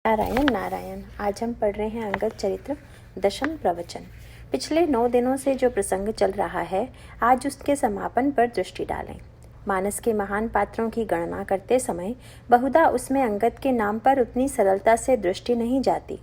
नारायण नारायण। आज हम पढ़ रहे हैं अंगद चरित्र दशम प्रवचन। पिछले 9 दिनों से जो प्रसंग चल रहा है, आज उसके समापन पर दृष्टि डालें। मानस के महान पात्रों की गणना करते समय बहुधा उसमें अंगद के नाम पर उतनी सरलता से दृष्टि नहीं जाती।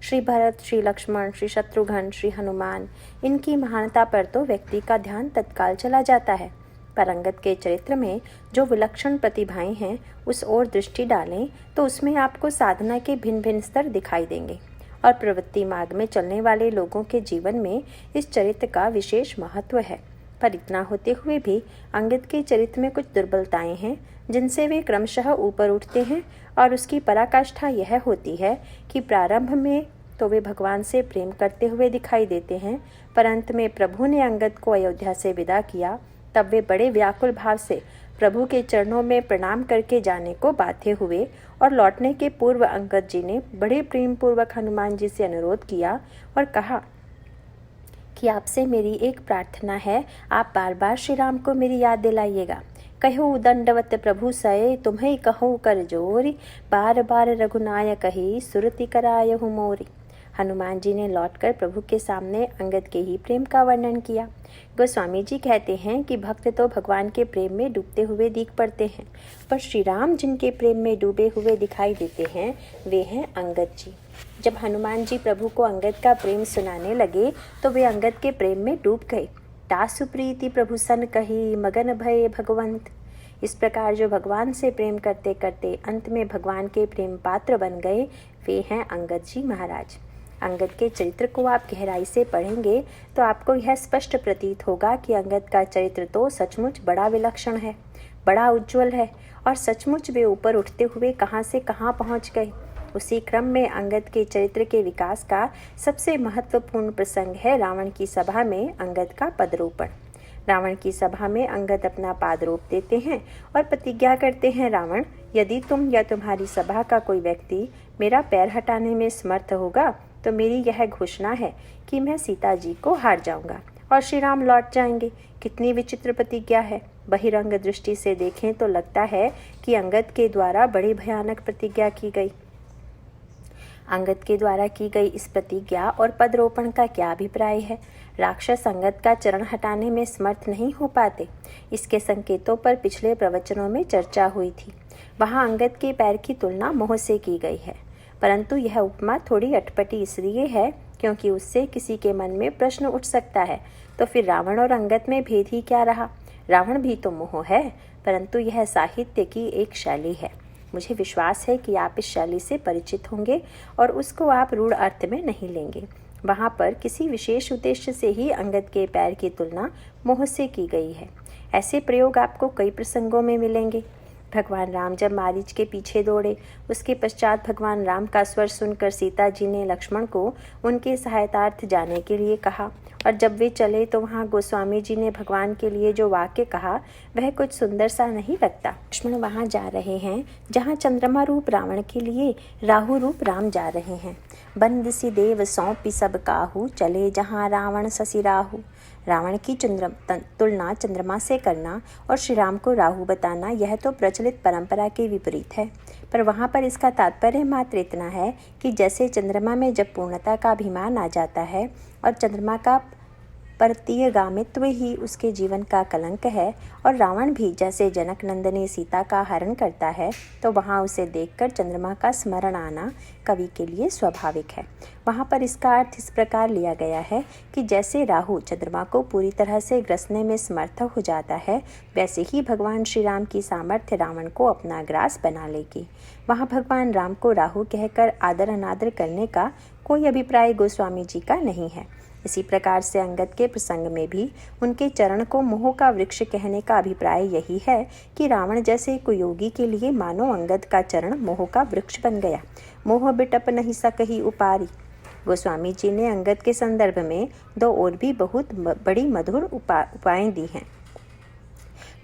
श्री भरत, श्री लक्ष्मण, श्री शत्रुघ्न, श्री हनुमान, इनकी महानता पर तो व्यक्ति का ध्यान तत्काल चला जाता है, पर अंगद के चरित्र में जो विलक्षण प्रतिभाएं हैं उस ओर दृष्टि डालें तो उसमें आपको साधना के भिन्न भिन्न स्तर दिखाई देंगे और प्रवृत्ति मार्ग में चलने वाले लोगों के जीवन में इस चरित्र का विशेष महत्व है। पर इतना होते हुए भी अंगद के चरित्र में कुछ दुर्बलताएं हैं जिनसे वे क्रमशः ऊपर उठते हैं, और उसकी पराकाष्ठा यह होती है कि प्रारंभ में तो वे भगवान से प्रेम करते हुए दिखाई देते हैं, पर अंत में प्रभु ने अंगद को अयोध्या से विदा किया तब वे बड़े व्याकुल भाव से प्रभु के चरणों में प्रणाम करके जाने को बाध्य हुए, और लौटने के पूर्व अंगद जी ने बड़े प्रेम पूर्वक हनुमान जी से अनुरोध किया और कहा कि आपसे मेरी एक प्रार्थना है, आप बार बार श्री राम को मेरी याद दिलाइएगा। कहो दंडवत प्रभु सये, तुम्हें कहो कर जोरी, बार बार रघुनायक ही सुरति कराय हूँ मोरी। हनुमान जी ने लौटकर प्रभु के सामने अंगद के ही प्रेम का वर्णन किया। गोस्वामी जी कहते हैं कि भक्त तो भगवान के प्रेम में डूबते हुए दिख पड़ते हैं, पर श्री राम जिनके प्रेम में डूबे हुए दिखाई देते हैं वे हैं अंगद जी। जब हनुमान जी प्रभु को अंगद का प्रेम सुनाने लगे तो वे अंगद के प्रेम में डूब गए। तासु प्रीति प्रभु सन कही, मगन भय भगवंत। इस प्रकार जो भगवान से प्रेम करते करते अंत में भगवान के प्रेम पात्र बन गए वे हैं अंगद जी महाराज। अंगद के चरित्र को आप गहराई से पढ़ेंगे तो आपको यह स्पष्ट प्रतीत होगा कि अंगद का चरित्र तो सचमुच बड़ा विलक्षण है, बड़ा उज्जवल है, और सचमुच वे ऊपर उठते हुए कहाँ से कहाँ पहुँच गए। उसी क्रम में अंगद के चरित्र के विकास का सबसे महत्वपूर्ण प्रसंग है रावण की सभा में अंगद का पदरोपण। रावण की सभा में अंगद अपना पाद रोप देते हैं और प्रतिज्ञा करते हैं, रावण, यदि तुम या तुम्हारी सभा का कोई व्यक्ति मेरा पैर हटाने में समर्थ होगा तो मेरी यह घोषणा है कि मैं सीता जी को हार जाऊंगा और श्री राम लौट जाएंगे। कितनी विचित्र प्रतिज्ञा है। बहिरंग दृष्टि से देखें तो लगता है कि अंगद के द्वारा बड़ी भयानक प्रतिज्ञा की गई। अंगद के द्वारा की गई इस प्रतिज्ञा और पदरोपण का क्या अभिप्राय है? राक्षस अंगद का चरण हटाने में समर्थ नहीं हो पाते, इसके संकेतों पर पिछले प्रवचनों में चर्चा हुई थी। वहाँ अंगद के पैर की तुलना मोह से की गई है, परंतु यह उपमा थोड़ी अटपटी इसलिए है क्योंकि उससे किसी के मन में प्रश्न उठ सकता है, तो फिर रावण और अंगद में भेद ही क्या रहा? रावण भी तो मोह है, परंतु यह साहित्य की एक शैली है। मुझे विश्वास है कि आप इस शैली से परिचित होंगे और उसको आप रूढ़ अर्थ में नहीं लेंगे। वहाँ पर किसी विशेष उद्देश्य से ही अंगद के पैर की तुलना मोह से की गई है। ऐसे प्रयोग आपको कई प्रसंगों में मिलेंगे। भगवान राम जब मारीच के पीछे दौड़े, उसके पश्चात भगवान राम का स्वर सुनकर सीता जी ने लक्ष्मण को उनके सहायतार्थ जाने के लिए कहा, और जब वे चले तो वहाँ गोस्वामी जी ने भगवान के लिए जो वाक्य कहा वह कुछ सुंदर सा नहीं लगता। लक्ष्मण वहाँ जा रहे हैं जहाँ चंद्रमा रूप रावण के लिए राहु रूप राम जा रहे हैं। बंदसी देव सौंपी सब काहू, चले जहाँ रावण शशि राहु। रावण की तुलना चंद्रमा से करना और श्री राम को राहु बताना यह तो प्रचलित परंपरा के विपरीत है, पर वहाँ पर इसका तात्पर्य मात्र इतना है कि जैसे चंद्रमा में जब पूर्णता का अभिमान आ जाता है और चंद्रमा का परतीयगामित्व ही उसके जीवन का कलंक है, और रावण भी जैसे जनक नंदनी सीता का हरण करता है तो वहाँ उसे देखकर चंद्रमा का स्मरण आना कवि के लिए स्वाभाविक है। वहाँ पर इसका अर्थ इस प्रकार लिया गया है कि जैसे राहु चंद्रमा को पूरी तरह से ग्रसने में समर्थ हो जाता है, वैसे ही भगवान श्री राम की सामर्थ्य रावण को अपना ग्रास बना लेगी। वहाँ भगवान राम को राहु कहकर आदर अनादर करने का कोई अभिप्राय गोस्वामी जी का नहीं है। इसी प्रकार से अंगद के प्रसंग में भी उनके चरण को मोह का वृक्ष कहने का अभिप्राय यही है कि रावण जैसे कुयोगी के लिए मानो अंगद का चरण मोह का वृक्ष बन गया। मोह बिटप नहीं सकही उपारी। गोस्वामी जी ने अंगद के संदर्भ में 2 और भी बहुत बड़ी मधुर उपाएं दी हैं।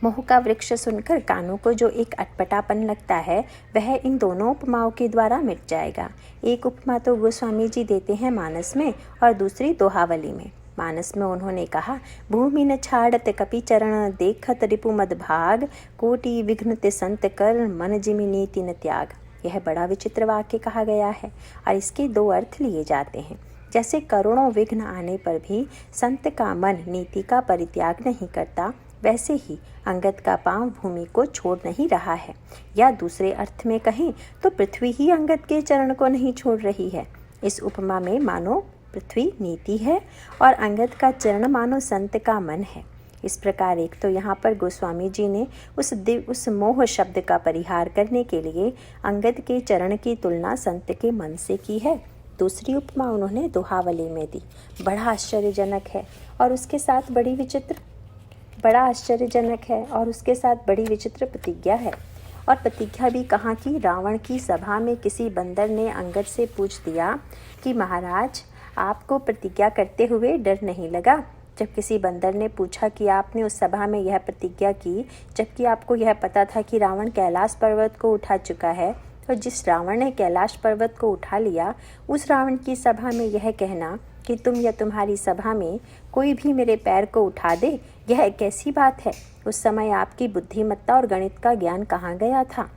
मोह का वृक्ष सुनकर कानों को जो एक अटपटापन लगता है वह इन दोनों उपमाओं के द्वारा मिट जाएगा। एक उपमा तो गोस्वामी जी देते हैं मानस में और दूसरी दोहावली में। मानस में उन्होंने कहा, भूमि न छाड़त कपि चरण, देखत रिपु मद भाग, कोटि विघ्न ते संत कर, मन जिमि नीति न त्याग। यह बड़ा विचित्र वाक्य कहा गया है और इसके दो अर्थ लिए जाते हैं। जैसे करोड़ों विघ्न आने पर भी संत का मन नीति का परित्याग नहीं करता, वैसे ही अंगद का पांव भूमि को छोड़ नहीं रहा है। या दूसरे अर्थ में कहें तो पृथ्वी ही अंगद के चरण को नहीं छोड़ रही है। इस उपमा में मानो पृथ्वी नीति है और अंगद का चरण मानो संत का मन है। इस प्रकार एक तो यहाँ पर गोस्वामी जी ने उस मोह शब्द का परिहार करने के लिए अंगद के चरण की तुलना संत के मन से की है। दूसरी उपमा उन्होंने दोहावली में दी। बड़ा आश्चर्यजनक है और उसके साथ बड़ी विचित्र प्रतिज्ञा है। और प्रतिज्ञा भी कहाँ की? रावण की सभा में किसी बंदर ने अंगद से पूछ दिया कि महाराज, आपको प्रतिज्ञा करते हुए डर नहीं लगा? जब किसी बंदर ने पूछा कि आपने उस सभा में यह प्रतिज्ञा की, जबकि आपको यह पता था कि रावण कैलाश पर्वत को उठा चुका है, और जिस रावण ने कैलाश पर्वत को उठा लिया, उस रावण की सभा में यह कहना कि तुम या तुम्हारी सभा में कोई भी मेरे पैर को उठा दे, यह एक ऐसी बात है? उस समय आपकी बुद्धिमत्ता और गणित का ज्ञान कहाँ गया था?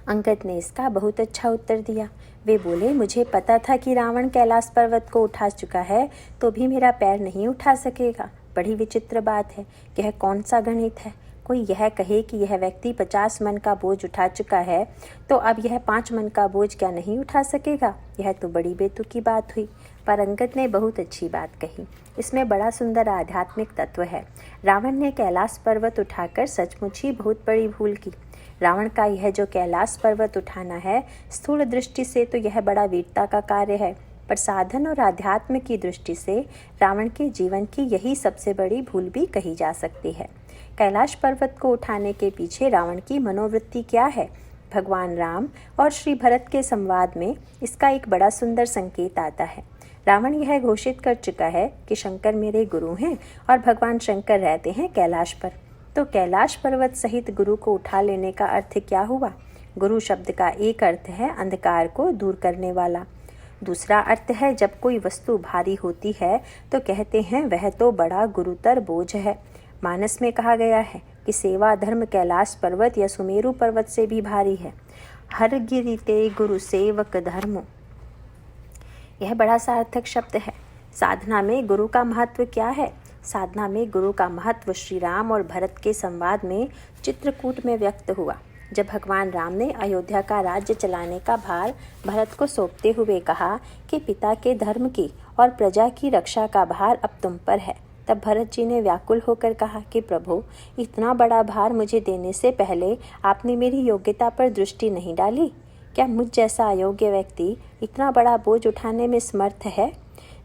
अंगद ने इसका बहुत अच्छा उत्तर दिया। वे बोले, मुझे पता था कि रावण कैलाश पर्वत को उठा चुका है, तो भी मेरा पैर नहीं उठा सकेगा। बड़ी विचित्र बात है। यह कौन सा गणित है? कोई यह कहे कि यह व्यक्ति 50 मन का बोझ उठा चुका है, तो अब यह 5 मन का बोझ क्या नहीं उठा सकेगा? यह तो बड़ी बेतुकी बात हुई। पर अंगद ने बहुत अच्छी बात कही। इसमें बड़ा सुंदर आध्यात्मिक तत्व है। रावण ने कैलाश पर्वत उठाकर सचमुच ही बहुत बड़ी भूल की। रावण का यह जो कैलाश पर्वत उठाना है, स्थूल दृष्टि से तो यह बड़ा वीरता का कार्य है, पर साधन और आध्यात्म की दृष्टि से रावण के जीवन की यही सबसे बड़ी भूल भी कही जा सकती है। कैलाश पर्वत को उठाने के पीछे रावण की मनोवृत्ति क्या है? भगवान राम और श्री भरत के संवाद में इसका एक बड़ा सुंदर संकेत आता है। रावण यह घोषित कर चुका है कि शंकर मेरे गुरु हैं और भगवान शंकर रहते हैं कैलाश पर। तो कैलाश पर्वत सहित गुरु को उठा लेने का अर्थ क्या हुआ? गुरु शब्द का एक अर्थ है अंधकार को दूर करने वाला। दूसरा अर्थ है जब कोई वस्तु भारी होती है तो कहते हैं वह तो बड़ा गुरुतर बोझ है। मानस में कहा गया है कि सेवा धर्म कैलाश पर्वत या सुमेरु पर्वत से भी भारी है। हर गिरिते गुरु सेवक धर्मो, यह बड़ा सार्थक शब्द है। साधना में गुरु का महत्व क्या है? साधना में गुरु का महत्व श्री राम और भरत के संवाद में चित्रकूट में व्यक्त हुआ। जब भगवान राम ने अयोध्या का राज्य चलाने का भार भरत को सौंपते हुए कहा कि पिता के धर्म की और प्रजा की रक्षा का भार अब तुम पर है, तब भरत जी ने व्याकुल होकर कहा कि प्रभु, इतना बड़ा भार मुझे देने से पहले आपने मेरी योग्यता पर दृष्टि नहीं डाली? क्या मुझ जैसा अयोग्य व्यक्ति इतना बड़ा बोझ उठाने में समर्थ है?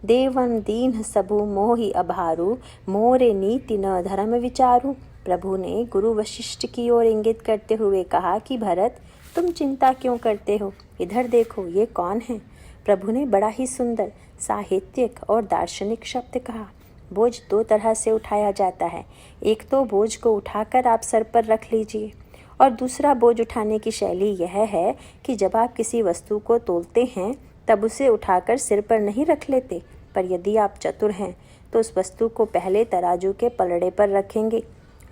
देवन दीन सबु मोहि अभारू, मोरे नीति न धर्म विचारू। प्रभु ने गुरु वशिष्ठ की ओर इंगित करते हुए कहा कि भरत, तुम चिंता क्यों करते हो? इधर देखो, ये कौन है? प्रभु ने बड़ा ही सुंदर साहित्यिक और दार्शनिक शब्द कहा। बोझ दो तरह से उठाया जाता है। एक तो बोझ को उठाकर आप सर पर रख लीजिए, और दूसरा बोझ उठाने की शैली यह है कि जब आप किसी वस्तु को तोलते हैं तब उसे उठाकर सिर पर नहीं रख लेते, पर यदि आप चतुर हैं तो उस वस्तु को पहले तराजू के पलड़े पर रखेंगे।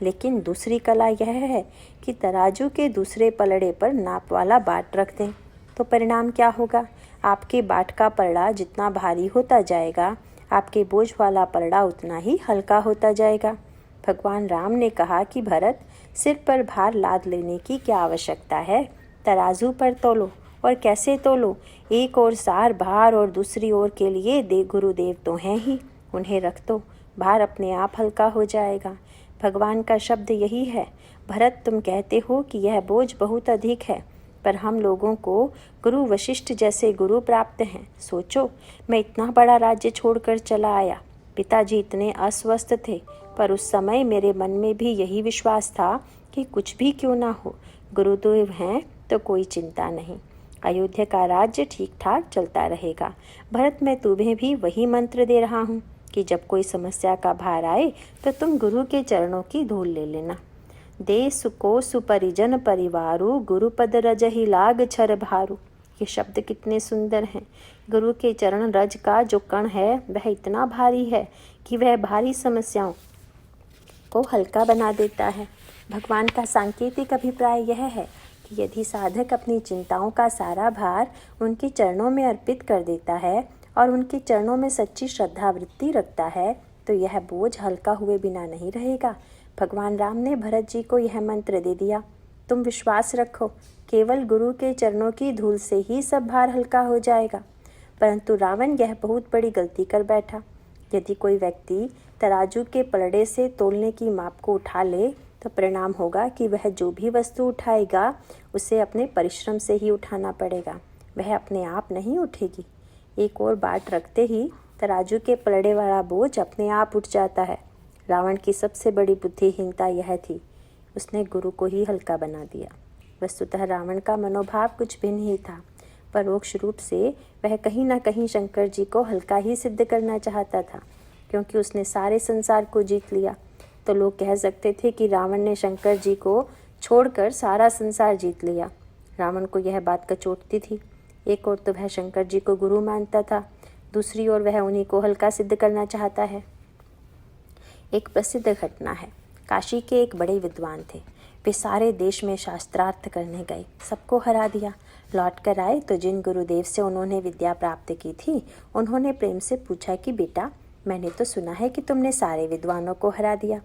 लेकिन दूसरी कला यह है कि तराजू के दूसरे पलड़े पर नाप वाला बाट रख दें, तो परिणाम क्या होगा? आपके बाट का पलड़ा जितना भारी होता जाएगा, आपके बोझ वाला पलड़ा उतना ही हल्का होता जाएगा। भगवान राम ने कहा कि भरत, सिर पर भार लाद लेने की क्या आवश्यकता है? तराजू पर तोलो। और कैसे तोलो? एक ओर सार भार और दूसरी ओर के लिए गुरुदेव तो हैं ही, उन्हें रख दो, भार अपने आप हल्का हो जाएगा। भगवान का शब्द यही है। भरत, तुम कहते हो कि यह बोझ बहुत अधिक है, पर हम लोगों को गुरु वशिष्ठ जैसे गुरु प्राप्त हैं। सोचो, मैं इतना बड़ा राज्य छोड़कर चला आया। पिताजी इतने अस्वस्थ थे, पर उस समय मेरे मन में भी यही विश्वास था कि कुछ भी क्यों ना हो, गुरुदेव हैं तो कोई चिंता नहीं, अयोध्या का राज्य ठीक ठाक चलता रहेगा। भरत, मैं तुम्हें भी वही मंत्र दे रहा हूँ कि जब कोई समस्या का भार आए तो तुम गुरु के चरणों की धूल ले लेना। दे सुको सुपरिजन परिवारु, गुरुपद रजहि लाग छर भारू। ये शब्द कितने सुंदर हैं। गुरु के चरण रज का जो कण है वह इतना भारी है कि वह भारी समस्याओं को हल्का बना देता है। भगवान का सांकेतिक अभिप्राय यह है कि यदि साधक अपनी चिंताओं का सारा भार उनके चरणों में अर्पित कर देता है और उनके चरणों में सच्ची श्रद्धावृत्ति रखता है तो यह बोझ हल्का हुए बिना नहीं रहेगा। भगवान राम ने भरत जी को यह मंत्र दे दिया, तुम विश्वास रखो, केवल गुरु के चरणों की धूल से ही सब भार हल्का हो जाएगा। परंतु रावण यह बहुत बड़ी गलती कर बैठा। यदि कोई व्यक्ति तराजू के पलड़े से तोलने की माप को उठा ले तो परिणाम होगा कि वह जो भी वस्तु उठाएगा उसे अपने परिश्रम से ही उठाना पड़ेगा, वह अपने आप नहीं उठेगी। एक और बाट रखते ही तराजू के पलड़े वाला बोझ अपने आप उठ जाता है। रावण की सबसे बड़ी बुद्धिहीनता यह थी, उसने गुरु को ही हल्का बना दिया। वस्तुतः रावण का मनोभाव कुछ भिन्न ही था। परोक्ष रूप से वह कहीं न कहीं शंकर जी को हल्का ही सिद्ध करना चाहता था, क्योंकि उसने सारे संसार को जीत लिया। तो लोग कह सकते थे कि रावण ने शंकर जी को छोड़कर सारा संसार जीत लिया। रावण को यह बात कचोटती थी। एक ओर तो वह शंकर जी को गुरु मानता था, दूसरी ओर वह उन्हीं को हल्का सिद्ध करना चाहता है। एक प्रसिद्ध घटना है। काशी के एक बड़े विद्वान थे। वे सारे देश में शास्त्रार्थ करने गए, सबको हरा दिया। लौट कर आए तो जिन गुरुदेव से उन्होंने विद्या प्राप्त की थी, उन्होंने प्रेम से पूछा कि बेटा, मैंने तो सुना है कि तुमने सारे विद्वानों को हरा दिया।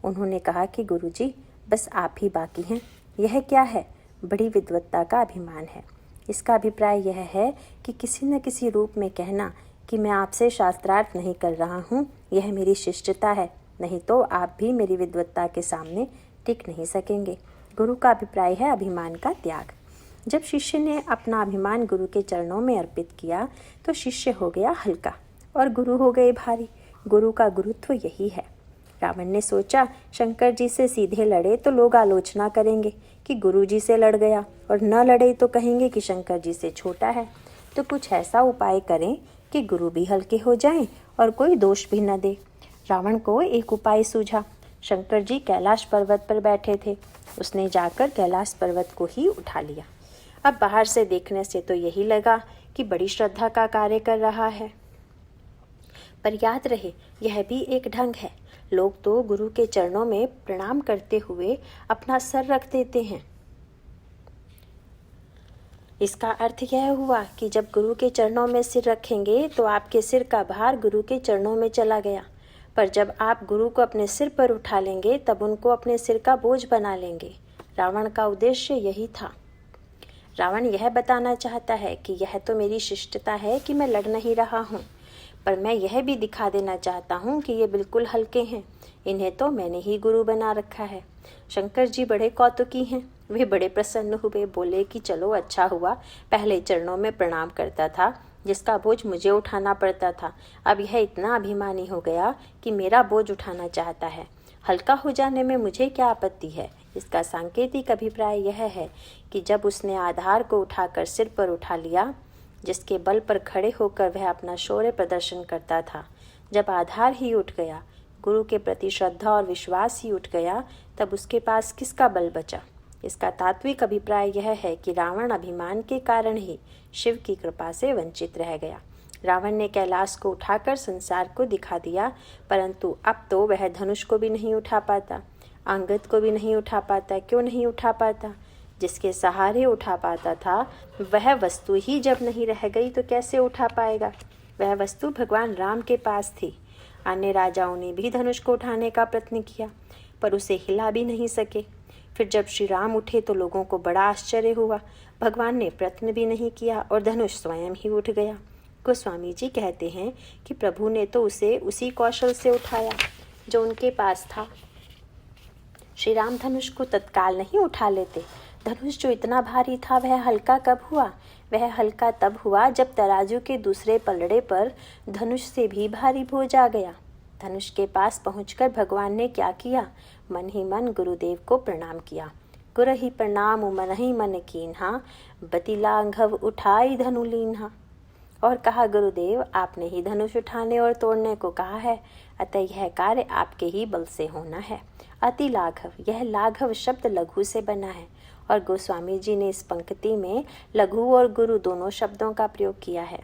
उन्होंने कहा कि गुरुजी, बस आप ही बाकी हैं। यह क्या है? बड़ी विद्वत्ता का अभिमान है। इसका अभिप्राय यह है कि किसी न किसी रूप में कहना कि मैं आपसे शास्त्रार्थ नहीं कर रहा हूँ, यह मेरी शिष्टता है, नहीं तो आप भी मेरी विद्वत्ता के सामने टिक नहीं सकेंगे। गुरु का अभिप्राय है अभिमान का त्याग। जब शिष्य ने अपना अभिमान गुरु के चरणों में अर्पित किया तो शिष्य हो गया हल्का और गुरु हो गए भारी। गुरु का गुरुत्व यही है। रावण ने सोचा शंकर जी से सीधे लड़े तो लोग आलोचना करेंगे कि गुरु जी से लड़ गया, और न लड़े तो कहेंगे कि शंकर जी से छोटा है। तो कुछ ऐसा उपाय करें कि गुरु भी हल्के हो जाएं और कोई दोष भी न दे। रावण को एक उपाय सूझा। शंकर जी कैलाश पर्वत पर बैठे थे। उसने जाकर कैलाश पर्वत को ही उठा लिया। अब बाहर से देखने से तो यही लगा कि बड़ी श्रद्धा का कार्य कर रहा है, पर याद रहे यह भी एक ढंग है। लोग तो गुरु के चरणों में प्रणाम करते हुए अपना सर रख देते हैं। इसका अर्थ यह हुआ कि जब गुरु के चरणों में सिर रखेंगे तो आपके सिर का भार गुरु के चरणों में चला गया, पर जब आप गुरु को अपने सिर पर उठा लेंगे तब उनको अपने सिर का बोझ बना लेंगे। रावण का उद्देश्य यही था। रावण यह बताना चाहता है कि यह तो मेरी शिष्टता है कि मैं लड़ नहीं रहा हूँ, पर मैं यह भी दिखा देना चाहता हूँ कि ये बिल्कुल हल्के हैं, इन्हें तो मैंने ही गुरु बना रखा है। शंकर जी बड़े कौतुकी हैं। वे बड़े प्रसन्न हुए, बोले कि चलो अच्छा हुआ, पहले चरणों में प्रणाम करता था जिसका बोझ मुझे उठाना पड़ता था, अब यह इतना अभिमानी हो गया कि मेरा बोझ उठाना चाहता है। हल्का हो जाने में मुझे क्या आपत्ति है। इसका सांकेतिक अभिप्राय यह है कि जब उसने आधार को उठाकर सिर पर उठा लिया, जिसके बल पर खड़े होकर वह अपना शौर्य प्रदर्शन करता था, जब आधार ही उठ गया, गुरु के प्रति श्रद्धा और विश्वास ही उठ गया, तब उसके पास किसका बल बचा। इसका तात्विक अभिप्राय यह है कि रावण अभिमान के कारण ही शिव की कृपा से वंचित रह गया। रावण ने कैलाश को उठाकर संसार को दिखा दिया, परंतु अब तो वह धनुष को भी नहीं उठा पाता, अंगद को भी नहीं उठा पाता। क्यों नहीं उठा पाता? जिसके सहारे उठा पाता था वह वस्तु ही जब नहीं रह गई तो कैसे उठा पाएगा। वह वस्तु भगवान राम के पास थी। अन्य राजाओं ने भी धनुष को उठाने का प्रयत्न किया, पर उसे हिला भी नहीं सके। फिर जब श्री राम उठे तो लोगों को बड़ा आश्चर्य हुआ। भगवान ने प्रयत्न भी नहीं किया और धनुष स्वयं ही उठ गया। गोस्वामी जी कहते हैं कि प्रभु ने तो उसे उसी कौशल से उठाया जो उनके पास था। श्री राम धनुष को तत्काल नहीं उठा लेते। धनुष जो इतना भारी था वह हल्का कब हुआ? वह हल्का तब हुआ जब तराजू के दूसरे पलड़े पर धनुष से भी भारी बोझ आ गया। धनुष के पास पहुंचकर भगवान ने क्या किया? मन ही मन गुरुदेव को प्रणाम किया। गुर ही प्रणाम मन ही मन कीन्हा, बति लाघव उठाई धनु लीन्हा। और कहा, गुरुदेव आपने ही धनुष उठाने और तोड़ने को कहा है, अतः यह कार्य आपके ही बल से होना है। अति लाघव, यह लाघव शब्द लघु से बना है और गोस्वामी जी ने इस पंक्ति में लघु और गुरु दोनों शब्दों का प्रयोग किया है।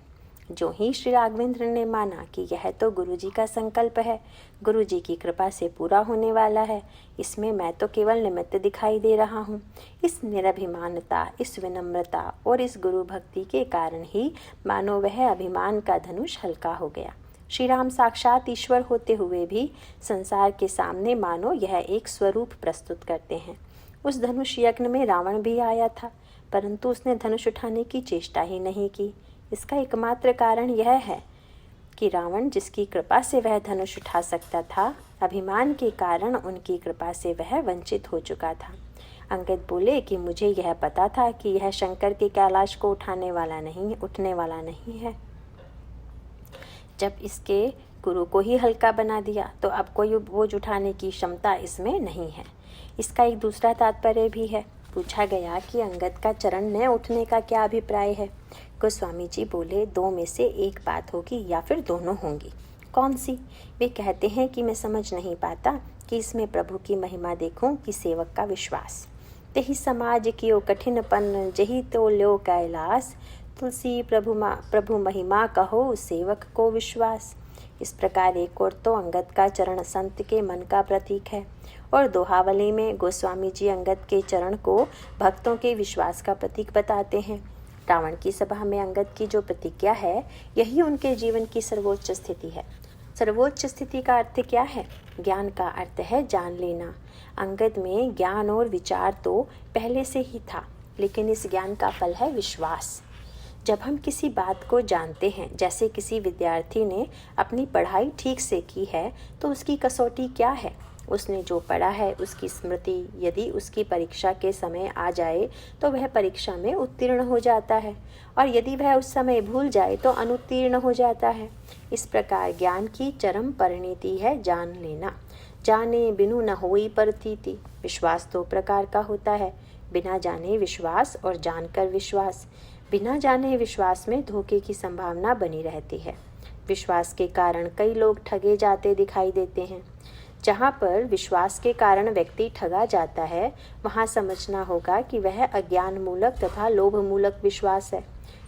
जो ही श्री राघवेंद्र ने माना कि यह तो गुरुजी का संकल्प है, गुरुजी की कृपा से पूरा होने वाला है, इसमें मैं तो केवल निमित्त दिखाई दे रहा हूँ, इस निरभिमानता, इस विनम्रता और इस गुरु भक्ति के कारण ही मानो वह अभिमान का धनुष हल्का हो गया। श्री राम साक्षात ईश्वर होते हुए भी संसार के सामने मानो यह एक स्वरूप प्रस्तुत करते हैं। उस धनुष यज्ञ में रावण भी आया था, परंतु उसने धनुष उठाने की चेष्टा ही नहीं की। इसका एकमात्र कारण यह है कि रावण, जिसकी कृपा से वह धनुष उठा सकता था, अभिमान के कारण उनकी कृपा से वह वंचित हो चुका था। अंगद बोले कि मुझे यह पता था कि यह शंकर के कैलाश को उठने वाला नहीं है। जब इसके गुरु को ही हल्का बना दिया तो अब कोई बोझ उठाने की क्षमता इसमें नहीं है। इसका एक दूसरा तात्पर्य भी है। पूछा गया कि अंगद का चरण न उठने का क्या अभिप्राय है। गोस्वामी जी बोले, दो में से एक बात होगी या फिर दोनों होंगी। कौन सी? वे कहते हैं कि मैं समझ नहीं पाता कि इसमें प्रभु की महिमा देखूं कि सेवक का विश्वास। तेहि समाज कियो कठिनपन, जही तो लो कैलास, तुलसी प्रभु महिमा कहो, सेवक को विश्वास। इस प्रकार एक और तो अंगद का चरण संत के मन का प्रतीक है और दोहावली में गोस्वामी जी अंगद के चरण को भक्तों के विश्वास का प्रतीक बताते हैं। रावण की सभा में अंगद की जो प्रतिज्ञा है, यही उनके जीवन की सर्वोच्च स्थिति है। सर्वोच्च स्थिति का अर्थ क्या है? ज्ञान का अर्थ है जान लेना। अंगद में ज्ञान और विचार तो पहले से ही था, लेकिन इस ज्ञान का फल है विश्वास। जब हम किसी बात को जानते हैं, जैसे किसी विद्यार्थी ने अपनी पढ़ाई ठीक से की है, तो उसकी कसौटी क्या है? उसने जो पढ़ा है उसकी स्मृति यदि उसकी परीक्षा के समय आ जाए तो वह परीक्षा में उत्तीर्ण हो जाता है, और यदि वह उस समय भूल जाए तो अनुत्तीर्ण हो जाता है। इस प्रकार ज्ञान की चरम परिणति है जान लेना। जाने बिनु न होई परतीति। विश्वास दो प्रकार का होता है, बिना जाने विश्वास और जानकर विश्वास। बिना जाने विश्वास में धोखे की संभावना बनी रहती है। विश्वास के कारण कई लोग ठगे जाते दिखाई देते हैं। जहाँ पर विश्वास के कारण व्यक्ति ठगा जाता है, वहाँ समझना होगा कि वह अज्ञान मूलक तथा लोभ मूलक विश्वास है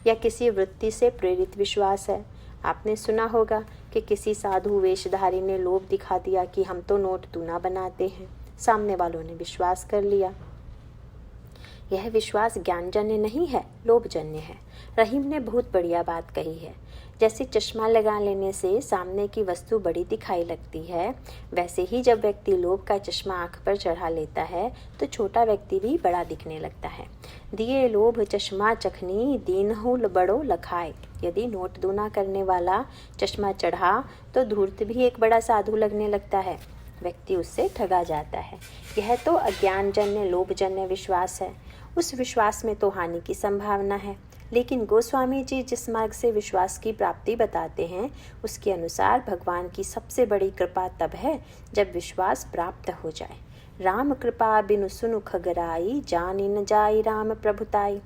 या किसी वृत्ति से प्रेरित विश्वास है। आपने सुना होगा कि किसी साधु वेशधारी ने लोभ दिखा दिया कि हम तो नोट दूना बनाते हैं। सामने वालों ने विश्वास कर लिया। यह विश्वास ज्ञानजन्य नहीं है, लोभजन्य है। रहीम ने बहुत बढ़िया बात कही है। जैसे चश्मा लगा लेने से सामने की वस्तु बड़ी दिखाई लगती है, वैसे ही जब व्यक्ति लोभ का चश्मा आंख पर चढ़ा लेता है तो छोटा व्यक्ति भी बड़ा दिखने लगता है। दिए लोभ चश्मा चखनी, दीनहु बड़ो लखाए। यदि नोट दूना करने वाला चश्मा चढ़ा तो धूर्त भी एक बड़ा साधु लगने लगता है, व्यक्ति उससे ठगा जाता है। यह तो अज्ञानजन्य लोभजन्य विश्वास है। उस विश्वास में तो हानि की संभावना है, लेकिन गोस्वामी जी जिस मार्ग से विश्वास की प्राप्ति बताते हैं, उसके अनुसार भगवान की सबसे बड़ी कृपा तब है जब विश्वास प्राप्त हो जाए। राम कृपा बिनु सुनु खगराई, जानी न जाई राम प्रभुताई।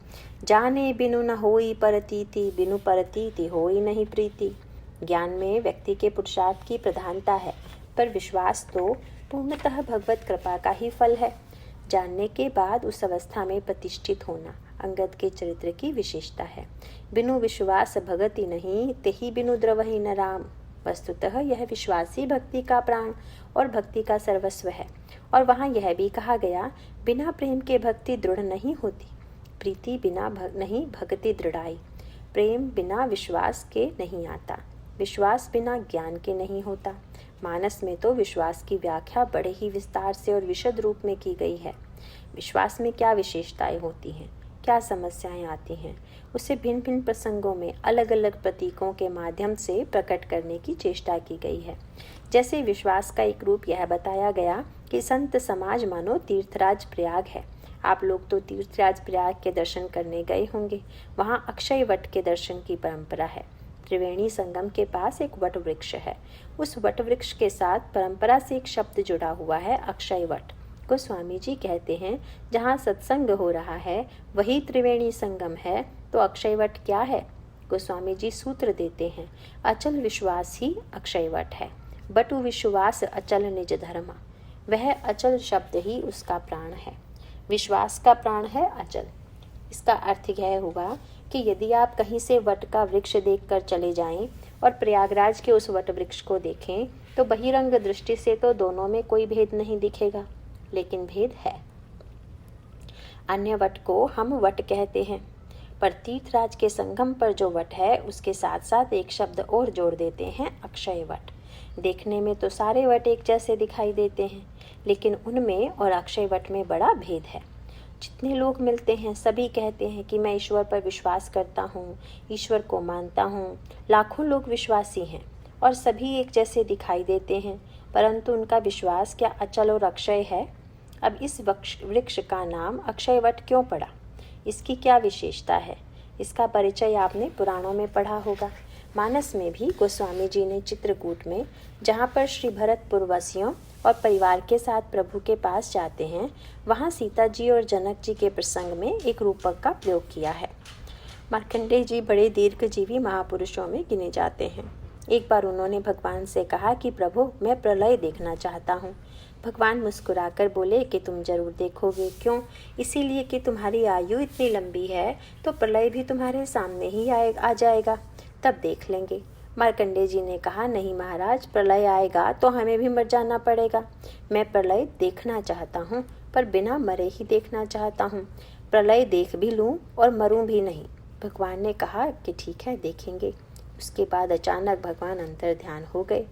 जाने बिनु न होई परतीति, बिनु परतीति होई नहीं प्रीति। ज्ञान में व्यक्ति के पुरुषार्थ की प्रधानता है, पर विश्वास तो पूर्णतः भगवत कृपा का ही फल है। जानने के बाद उस अवस्था में प्रतिष्ठित होना अंगद के चरित्र की विशेषता है। बिनु विश्वास भगति नहीं, तेहि बिनु द्रवहि न राम। वस्तुतः यह विश्वासी भक्ति का प्राण और भक्ति का सर्वस्व है। और वहाँ यह भी कहा गया, बिना प्रेम के भक्ति दृढ़ नहीं होती। प्रीति बिना नहीं भक्ति दृढ़ाई। प्रेम बिना विश्वास के नहीं आता, विश्वास बिना ज्ञान के नहीं होता। मानस में तो विश्वास की व्याख्या बड़े ही विस्तार से और विशद रूप में की गई है। विश्वास में क्या विशेषताएं होती हैं, क्या समस्याएं आती हैं, उसे भिन्न भिन्न प्रसंगों में अलग अलग प्रतीकों के माध्यम से प्रकट करने की चेष्टा की गई है। जैसे विश्वास का एक रूप यह बताया गया कि संत समाज मानो तीर्थराज प्रयाग है। आप लोग तो तीर्थराज प्रयाग के दर्शन करने गए होंगे। वहाँ अक्षय वट के दर्शन की परंपरा है। त्रिवेणी संगम के पास एक वट वृक्ष है। उस वट वृक्ष के साथ परंपरा से एक शब्द जुड़ा हुआ है, अक्षय वट। गोस्वामी जी कहते हैं, जहाँ सत्संग हो रहा है वही त्रिवेणी संगम है, तो अक्षय वट क्या है? गोस्वामी जी सूत्र देते हैं, अचल विश्वास ही अक्षय वट है। बटु विश्वास अचल निज धर्म। वह अचल शब्द ही उसका प्राण है। विश्वास का प्राण है अचल। इसका अर्थ यह हुआ कि यदि आप कहीं से वट का वृक्ष देखकर चले जाएं और प्रयागराज के उस वट वृक्ष को देखें तो बहिरंग दृष्टि से तो दोनों में कोई भेद नहीं दिखेगा, लेकिन भेद है। अन्य वट को हम वट कहते हैं, पर तीर्थराज के संगम पर जो वट है उसके साथ साथ एक शब्द और जोड़ देते हैं, अक्षय वट। देखने में तो सारे वट एक जैसे दिखाई देते हैं, लेकिन उनमें और अक्षय वट में बड़ा भेद है। जितने लोग मिलते हैं सभी कहते हैं कि मैं ईश्वर पर विश्वास करता हूँ, ईश्वर को मानता हूँ। लाखों लोग विश्वासी हैं और सभी एक जैसे दिखाई देते हैं, परंतु उनका विश्वास क्या अचल और अक्षय है? अब इस वृक्ष का नाम अक्षय वट क्यों पड़ा? इसकी क्या विशेषता है? इसका परिचय आपने पुराणों में पढ़ा होगा। मानस में भी गोस्वामी जी ने चित्रकूट में, जहाँ पर श्री भरतपुरवासियों और परिवार के साथ प्रभु के पास जाते हैं, वहाँ सीता जी और जनक जी के प्रसंग में एक रूपक का प्रयोग किया है। मार्कंडेय जी बड़े दीर्घजीवी महापुरुषों में गिने जाते हैं। एक बार उन्होंने भगवान से कहा कि प्रभु, मैं प्रलय देखना चाहता हूँ। भगवान मुस्कुराकर बोले कि तुम जरूर देखोगे। क्यों? इसीलिए कि तुम्हारी आयु इतनी लंबी है तो प्रलय भी तुम्हारे सामने ही आ जाएगा, तब देख लेंगे। मार्कंडेय जी ने कहा, नहीं महाराज, प्रलय आएगा तो हमें भी मर जाना पड़ेगा। मैं प्रलय देखना चाहता हूँ, पर बिना मरे ही देखना चाहता हूँ। प्रलय देख भी लूँ और मरूँ भी नहीं। भगवान ने कहा कि ठीक है, देखेंगे। उसके बाद अचानक भगवान अंतर ध्यान हो गए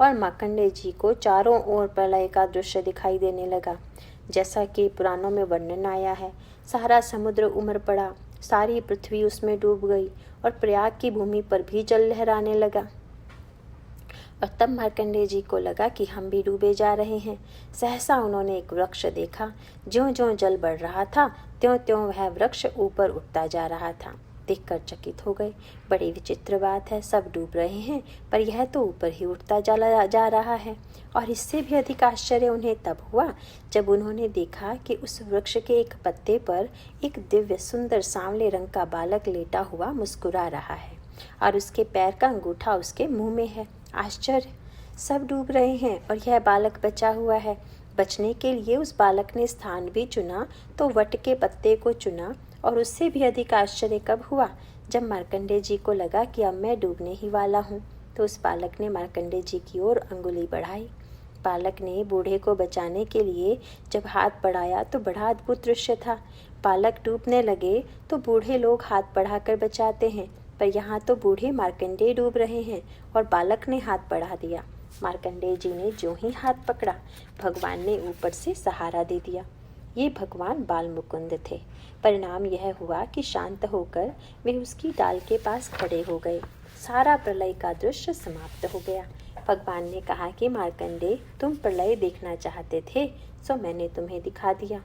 और मार्कंडेय जी को चारों ओर प्रलय का दृश्य दिखाई देने लगा। जैसा कि पुराणों में वर्णन आया है, सारा समुद्र उमड़ पड़ा, सारी पृथ्वी उसमें डूब गई और प्रयाग की भूमि पर भी जल लहराने लगा। और तब मार्कंडेय जी को लगा कि हम भी डूबे जा रहे हैं। सहसा उन्होंने एक वृक्ष देखा। ज्यों-ज्यों जल बढ़ रहा था त्यों-त्यों वह वृक्ष ऊपर उठता जा रहा था। देखकर चकित हो गए। बड़ी विचित्र बात है, सब डूब रहे हैं पर यह तो ऊपर ही उठता जा रहा है। और इससे भी अधिक आश्चर्य उन्हें तब हुआ जब उन्होंने देखा कि उस वृक्ष के एक पत्ते पर एक दिव्य सुंदर सांवले रंग का बालक लेटा हुआ मुस्कुरा रहा है और उसके पैर का अंगूठा उसके मुंह में है। आश्चर्य! सब डूब रहे हैं और यह बालक बचा हुआ है। बचने के लिए उस बालक ने स्थान भी चुना तो वट के पत्ते को चुना। और उससे भी अधिक आश्चर्य कब हुआ जब मार्कंडेय जी को लगा कि अब मैं डूबने ही वाला हूँ, तो उस बालक ने मार्कंडेय जी की ओर अंगुली बढ़ाई। बालक ने बूढ़े को बचाने के लिए जब हाथ बढ़ाया तो बड़ा अद्भुत दृश्य था। बालक डूबने लगे तो बूढ़े लोग हाथ बढ़ाकर बचाते हैं, पर यहाँ तो बूढ़े मार्कंडेय डूब रहे हैं और बालक ने हाथ बढ़ा दिया। मार्कंडेय जी ने जो ही हाथ पकड़ा, भगवान ने ऊपर से सहारा दे दिया। ये भगवान बाल मुकुंद थे। परिणाम यह हुआ कि शांत होकर वे उसकी डाल के पास खड़े हो गए। सारा प्रलय का दृश्य समाप्त हो गया। भगवान ने कहा कि मार्कंडेय, तुम प्रलय देखना चाहते थे, सो मैंने तुम्हें दिखा दिया।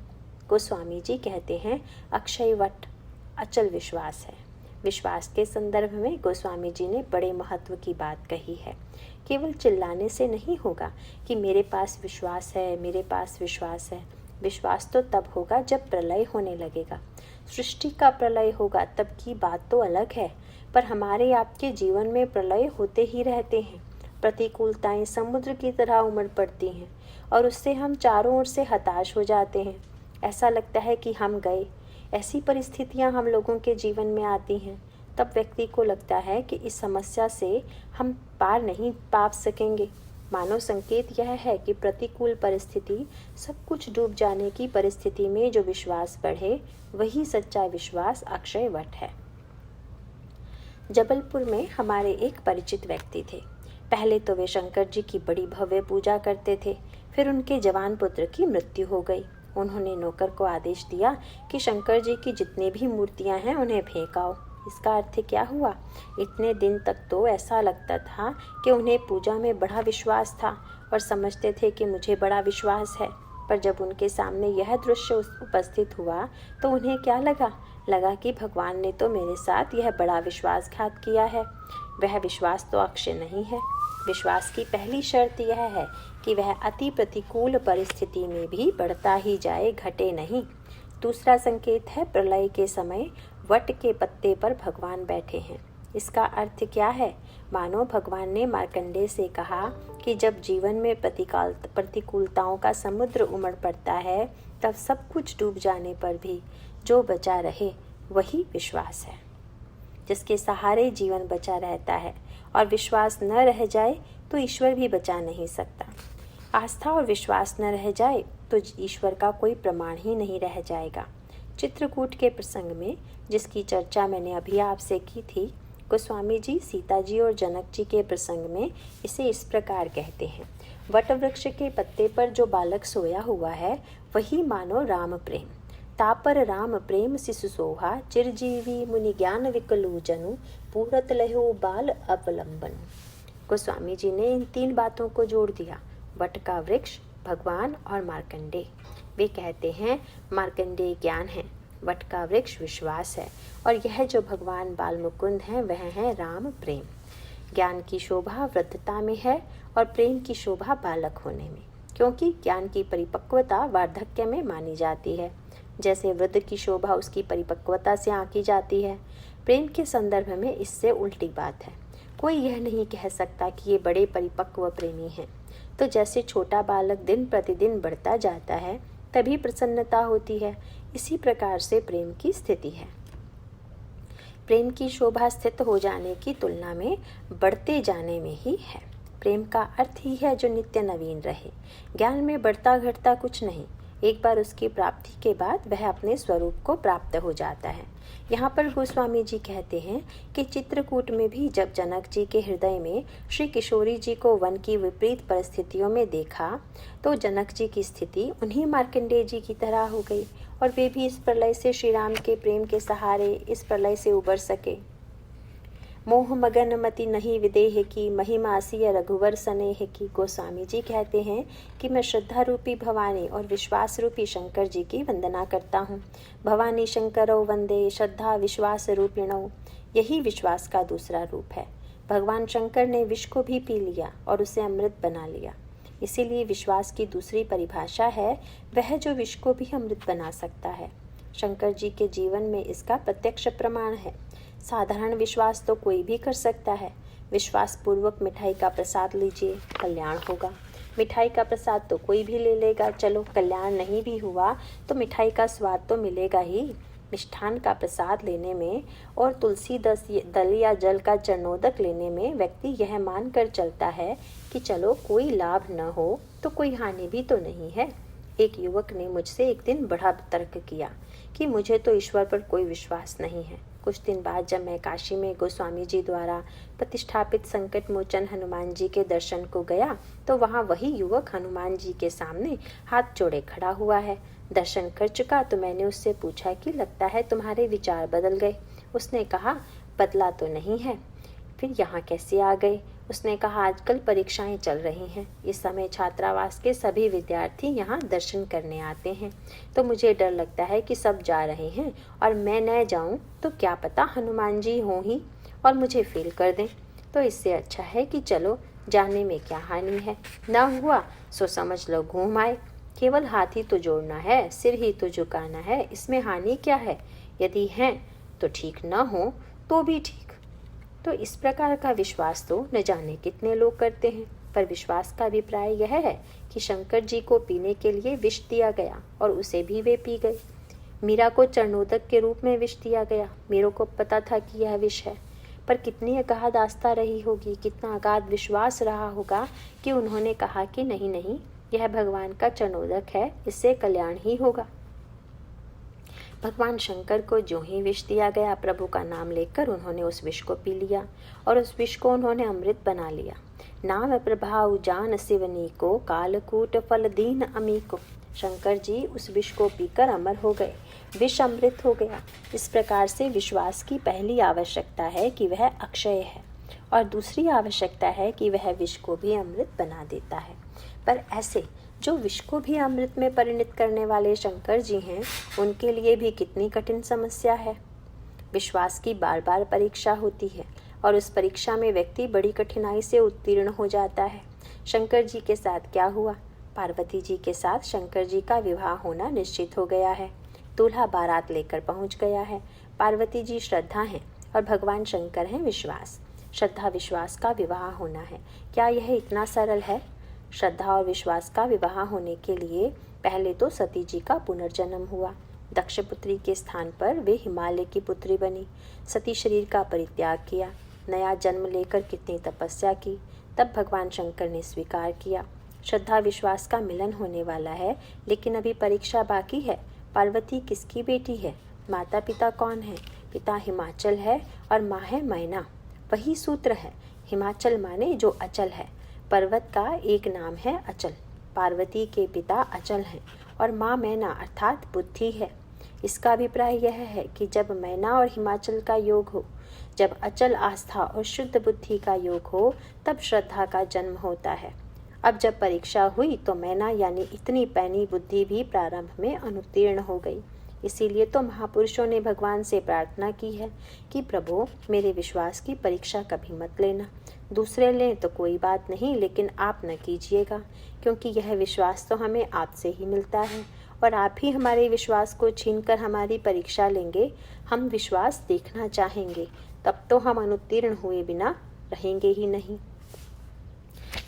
गोस्वामी जी कहते हैं, अक्षय वट अचल विश्वास है। विश्वास के संदर्भ में गोस्वामी जी ने बड़े महत्व की बात कही है। केवल चिल्लाने से नहीं होगा कि मेरे पास विश्वास है, मेरे पास विश्वास है। विश्वास तो तब होगा जब प्रलय होने लगेगा। सृष्टि का प्रलय होगा तब की बात तो अलग है, पर हमारे आपके जीवन में प्रलय होते ही रहते हैं। प्रतिकूलताएं समुद्र की तरह उमड़ पड़ती हैं और उससे हम चारों ओर से हताश हो जाते हैं। ऐसा लगता है कि हम गए। ऐसी परिस्थितियां हम लोगों के जीवन में आती हैं। तब व्यक्ति को लगता है कि इस समस्या से हम पार नहीं पा सकेंगे। मानव संकेत यह है कि प्रतिकूल परिस्थिति, सब कुछ डूब जाने की परिस्थिति में जो विश्वास बढ़े, वही सच्चा विश्वास अक्षय वट है। जबलपुर में हमारे एक परिचित व्यक्ति थे। पहले तो वे शंकर जी की बड़ी भव्य पूजा करते थे, फिर उनके जवान पुत्र की मृत्यु हो गई। उन्होंने नौकर को आदेश दिया कि शंकर जी की जितनी भी मूर्तियां हैं उन्हें फेंकाओ। इसका अर्थ क्या हुआ? इतने दिन तक तो ऐसा लगता था कि उन्हें पूजा में बड़ा विश्वास था और समझते थे कि मुझे बड़ा विश्वास है, पर जब उनके सामने यह दृश्य उपस्थित हुआ तो उन्हें क्या लगा कि भगवान ने तो मेरे साथ यह बड़ा विश्वासघात किया है। वह विश्वास तो अक्षय नहीं है। विश्वास की पहली शर्त यह है कि वह अति प्रतिकूल परिस्थिति में भी बढ़ता ही जाए, घटे नहीं। दूसरा संकेत है, प्रलय के समय वट के पत्ते पर भगवान बैठे हैं। इसका अर्थ क्या है? मानो भगवान ने मार्कंडेय से कहा कि जब जीवन में प्रतिकूलताओं का समुद्र उमड़ पड़ता है, तब सब कुछ डूब जाने पर भी जो बचा रहे वही विश्वास है। जिसके सहारे जीवन बचा रहता है, और विश्वास न रह जाए तो ईश्वर भी बचा नहीं सकता। आस्था और विश्वास न रह जाए तो ईश्वर का कोई प्रमाण ही नहीं रह जाएगा। चित्रकूट के प्रसंग में, जिसकी चर्चा मैंने अभी आपसे की थी, गोस्वामी जी सीता जी और जनक जी के प्रसंग में इसे इस प्रकार कहते हैं: वट वृक्ष के पत्ते पर जो बालक सोया हुआ है वही मानो राम प्रेम। तापर राम प्रेम शिशु सोहा, चिरजीवी मुनि ज्ञान विकलू जनु, पूरत लहो बाल अवलंबन। गोस्वामी जी ने इन 3 बातों को जोड़ दिया: वट का वृक्ष, भगवान और मार्कंडेय। वे कहते हैं मार्कंडेय ज्ञान है, वट का वृक्ष विश्वास है, और यह जो भगवान बाल मुकुंद हैं वह है राम प्रेम। ज्ञान की शोभा वृद्धता में है और प्रेम की शोभा बालक होने में, क्योंकि ज्ञान की परिपक्वता वार्धक्य में मानी जाती है। जैसे वृद्ध की शोभा उसकी परिपक्वता से आंकी जाती है, प्रेम के संदर्भ में इससे उल्टी बात है। कोई यह नहीं कह सकता कि ये बड़े परिपक्व प्रेमी हैं। तो जैसे छोटा बालक दिन प्रतिदिन बढ़ता जाता है तभी प्रसन्नता होती है, इसी प्रकार से प्रेम की स्थिति है। प्रेम की शोभा स्थित हो जाने की तुलना में बढ़ते जाने में ही है। प्रेम का अर्थ ही है जो नित्य नवीन रहे। ज्ञान में बढ़ता घटता कुछ नहीं, एक बार उसकी प्राप्ति के बाद वह अपने स्वरूप को प्राप्त हो जाता है। यहाँ पर गोस्वामी जी कहते हैं कि चित्रकूट में भी जब जनक जी के हृदय में श्री किशोरी जी को वन की विपरीत परिस्थितियों में देखा तो जनक जी की स्थिति उन्हीं मार्कंडेय जी की तरह हो गई, और वे भी इस प्रलय से श्री राम के प्रेम के सहारे इस प्रलय से उबर सके। मोह मगन मति नहीं विदेह की, महिमा सिय रघुवर स्नेह की। गोस्वामी जी कहते हैं कि मैं श्रद्धा रूपी भवानी और विश्वास रूपी शंकर जी की वंदना करता हूँ। भवानी शंकरो वंदे श्रद्धा विश्वास रूपिणो, यही विश्वास का दूसरा रूप है। भगवान शंकर ने विष को भी पी लिया और उसे अमृत बना लिया, इसीलिए विश्वास की दूसरी परिभाषा है वह जो विष को भी अमृत बना सकता है। शंकर जी के जीवन में इसका प्रत्यक्ष प्रमाण है। साधारण विश्वास तो कोई भी कर सकता है। विश्वास पूर्वक मिठाई का प्रसाद लीजिए, कल्याण होगा। मिठाई का प्रसाद तो कोई भी ले लेगा, चलो कल्याण नहीं भी हुआ तो मिठाई का स्वाद तो मिलेगा ही। मिष्ठान का प्रसाद लेने में और तुलसी दल या जल का चरणोदक लेने में व्यक्ति यह मान कर चलता है कि चलो कोई लाभ न हो तो कोई हानि भी तो नहीं है। एक युवक ने मुझसे एक दिन बड़ा तर्क किया कि मुझे तो ईश्वर पर कोई विश्वास नहीं है। कुछ दिन बाद जब मैं काशी में गोस्वामी जी द्वारा प्रतिष्ठापित संकट मोचन हनुमान जी के दर्शन को गया तो वहाँ वही युवक हनुमान जी के सामने हाथ जोड़े खड़ा हुआ है। दर्शन कर चुका तो मैंने उससे पूछा कि लगता है तुम्हारे विचार बदल गए। उसने कहा बदला तो नहीं है। फिर यहाँ कैसे आ गए? उसने कहा आजकल परीक्षाएं चल रही हैं, इस समय छात्रावास के सभी विद्यार्थी यहाँ दर्शन करने आते हैं, तो मुझे डर लगता है कि सब जा रहे हैं और मैं न जाऊँ तो क्या पता हनुमान जी हों ही और मुझे फेल कर दें। तो इससे अच्छा है कि चलो, जाने में क्या हानि है। न हुआ सो समझ लो घूम आए। केवल हाथ ही तो जोड़ना है, सिर ही तो झुकाना है, इसमें हानि क्या है? यदि है तो ठीक, न हो तो भी ठीक। तो इस प्रकार का विश्वास तो न जाने कितने लोग करते हैं, पर विश्वास का अभिप्राय यह है कि शंकर जी को पीने के लिए विष दिया गया और उसे भी वे पी गए। मीरा को चरणोदक के रूप में विष दिया गया। मीरा को पता था कि यह विष है, पर कितनी अगाध आस्था रही होगी, कितना अगाध विश्वास रहा होगा कि उन्होंने कहा कि नहीं नहीं, यह भगवान का चरणोदक है, इससे कल्याण ही होगा। भगवान शंकर को जो ही विष दिया गया, प्रभु का नाम लेकर उन्होंने उस विष को पी लिया और उस विष को उन्होंने अमृत बना लिया। नाम प्रभाव जान शिवनी को, कालकूट फल दीन अमी को। शंकर जी उस विष को पीकर अमर हो गए, विष अमृत हो गया। इस प्रकार से विश्वास की पहली आवश्यकता है कि वह अक्षय है और दूसरी आवश्यकता है कि वह विष को भी अमृत बना देता है। पर ऐसे जो विष को भी अमृत में परिणत करने वाले शंकर जी हैं, उनके लिए भी कितनी कठिन समस्या है। विश्वास की बार बार परीक्षा होती है और उस परीक्षा में व्यक्ति बड़ी कठिनाई से उत्तीर्ण हो जाता है। शंकर जी के साथ क्या हुआ? पार्वती जी के साथ शंकर जी का विवाह होना निश्चित हो गया है। दूल्हा बारात लेकर पहुंच गया है। पार्वती जी श्रद्धा हैं और भगवान शंकर हैं विश्वास। श्रद्धा विश्वास का विवाह होना है। क्या यह इतना सरल है? श्रद्धा और विश्वास का विवाह होने के लिए पहले तो सती जी का पुनर्जन्म हुआ, दक्ष पुत्री के स्थान पर वे हिमालय की पुत्री बनी। सती शरीर का परित्याग किया, नया जन्म लेकर कितनी तपस्या की, तब भगवान शंकर ने स्वीकार किया। श्रद्धा विश्वास का मिलन होने वाला है, लेकिन अभी परीक्षा बाकी है। पार्वती किसकी बेटी है? माता पिता कौन है? पिता हिमाचल है और माँ है मैना। वही सूत्र है, हिमाचल माने जो अचल है। पर्वत का एक नाम है अचल। पार्वती के पिता अचल हैं और माँ मैना अर्थात बुद्धि है। इसका अभिप्राय यह है कि जब मैना और हिमाचल का योग हो, जब अचल आस्था और शुद्ध बुद्धि का योग हो, तब श्रद्धा का जन्म होता है। अब जब परीक्षा हुई तो मैना यानी इतनी पैनी बुद्धि भी प्रारंभ में अनुत्तीर्ण हो गई। इसीलिए तो महापुरुषों ने भगवान से प्रार्थना की है कि प्रभु मेरे विश्वास की परीक्षा कभी मत लेना। दूसरे लें तो कोई बात नहीं, लेकिन आप न कीजिएगा, क्योंकि यह विश्वास तो हमें आपसे ही मिलता है और आप ही हमारे विश्वास को छीनकर हमारी परीक्षा लेंगे। हम विश्वास देखना चाहेंगे, तब तो हम अनुत्तीर्ण हुए बिना रहेंगे ही नहीं।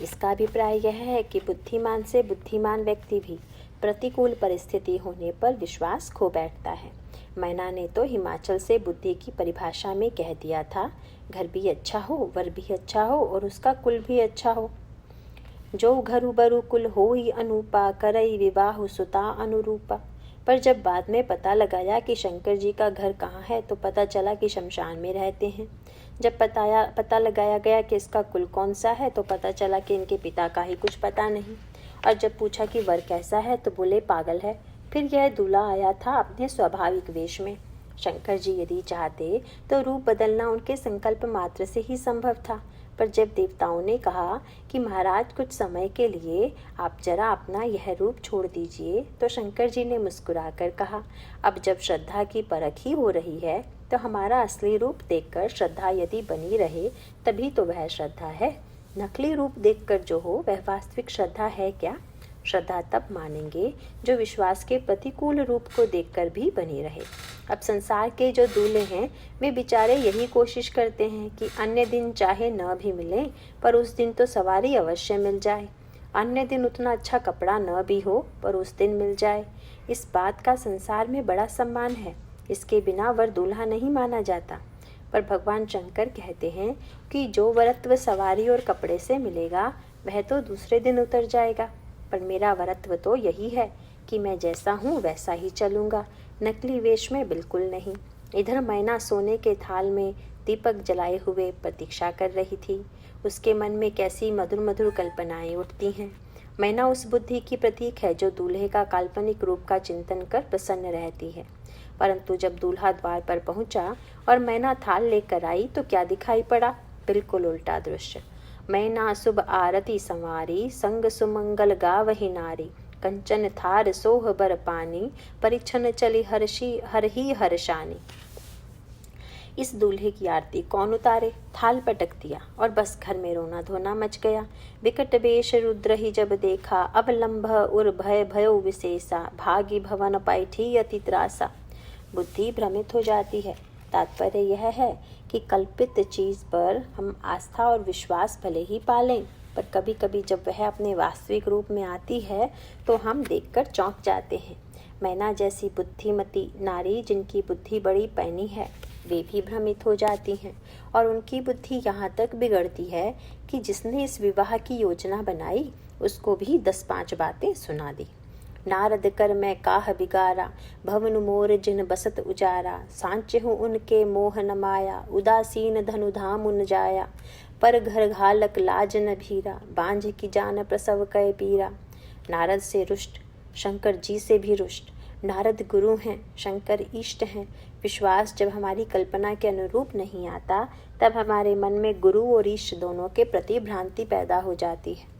इसका अभिप्राय यह है कि बुद्धिमान से बुद्धिमान व्यक्ति भी प्रतिकूल परिस्थिति होने पर विश्वास खो बैठता है। मैना ने तो हिमाचल से बुद्धि की परिभाषा में कह दिया था, घर भी अच्छा हो, वर भी अच्छा हो और उसका कुल भी अच्छा हो। जो घरु बरु कुल हो ही अनूपा, करई विवाह सुता अनुरूपा। पर जब बाद में पता लगाया कि शंकर जी का घर कहाँ है, तो पता चला कि शमशान में रहते हैं। जब पता लगाया गया कि इसका कुल कौन सा है, तो पता चला कि इनके पिता का ही कुछ पता नहीं। और जब पूछा कि वर कैसा है, तो बोले पागल है। फिर यह दूल्हा आया था अपने स्वाभाविक वेश में। शंकर जी यदि चाहते तो रूप बदलना उनके संकल्प मात्र से ही संभव था, पर जब देवताओं ने कहा कि महाराज कुछ समय के लिए आप जरा अपना यह रूप छोड़ दीजिए, तो शंकर जी ने मुस्कुराकर कहा, अब जब श्रद्धा की परख ही हो रही है, तो हमारा असली रूप देखकर श्रद्धा यदि बनी रहे, तभी तो वह श्रद्धा है। नकली रूप देखकर जो हो वह वास्तविक श्रद्धा है क्या? श्रद्धा तब मानेंगे जो विश्वास के प्रतिकूल रूप को देखकर भी बनी रहे। अब संसार के जो दूल्हे हैं, वे बेचारे यही कोशिश करते हैं कि अन्य दिन चाहे न भी मिले, पर उस दिन तो सवारी अवश्य मिल जाए। अन्य दिन उतना अच्छा कपड़ा न भी हो, पर उस दिन मिल जाए। इस बात का संसार में बड़ा सम्मान है। इसके बिना वर दूल्हा नहीं माना जाता। पर भगवान शंकर कहते हैं कि जो वरत्व सवारी और कपड़े से मिलेगा, वह तो दूसरे दिन उतर जाएगा। पर मेरा वरत्व तो यही है कि मैं जैसा हूँ वैसा ही चलूँगा, नकली वेश में बिल्कुल नहीं। इधर मैना सोने के थाल में दीपक जलाए हुए प्रतीक्षा कर रही थी। उसके मन में कैसी मधुर मधुर कल्पनाएं उठती हैं। मैना उस बुद्धि की प्रतीक है जो दूल्हे का काल्पनिक रूप का चिंतन कर प्रसन्न रहती है। परंतु जब दूल्हा द्वार पर पहुंचा और मैना थाल लेकर आई, तो क्या दिखाई पड़ा? बिल्कुल उल्टा दृश्य। मैना शुभ आरती संवारी, संग सुमंगल गावहि नारी। कंचन थार सोह बर पानी, परिछन चली हरही हर्षानी। इस दूल्हे की आरती कौन उतारे? थाल पटक दिया और बस घर में रोना धोना मच गया। विकट वेश रुद्र ही जब देखा, अवलंभ उर भय भयो विशेषा। भागी भवन पैठी अति त्रासा। बुद्धि भ्रमित हो जाती है। तात्पर्य यह है कि कल्पित चीज पर हम आस्था और विश्वास भले ही पालें, पर कभी कभी जब वह अपने वास्तविक रूप में आती है, तो हम देखकर चौंक जाते हैं। मैना जैसी बुद्धिमती नारी जिनकी बुद्धि बड़ी पैनी है, वे भी भ्रमित हो जाती हैं और उनकी बुद्धि यहाँ तक बिगड़ती है कि जिसने इस विवाह की योजना बनाई, उसको भी 10-5 बातें सुना दी। नारद कर मैं काह बिगारा, भवन मोर जिन बसत उजारा। सांचहु उनके मोह न माया, उदासीन धनु धाम उन जाया। पर घर घालक लाज न भीरा, बांझ की जान प्रसव कय पीरा। नारद से रुष्ट, शंकर जी से भी रुष्ट। नारद गुरु हैं, शंकर इष्ट हैं। विश्वास जब हमारी कल्पना के अनुरूप नहीं आता, तब हमारे मन में गुरु और इष्ट दोनों के प्रति भ्रांति पैदा हो जाती है।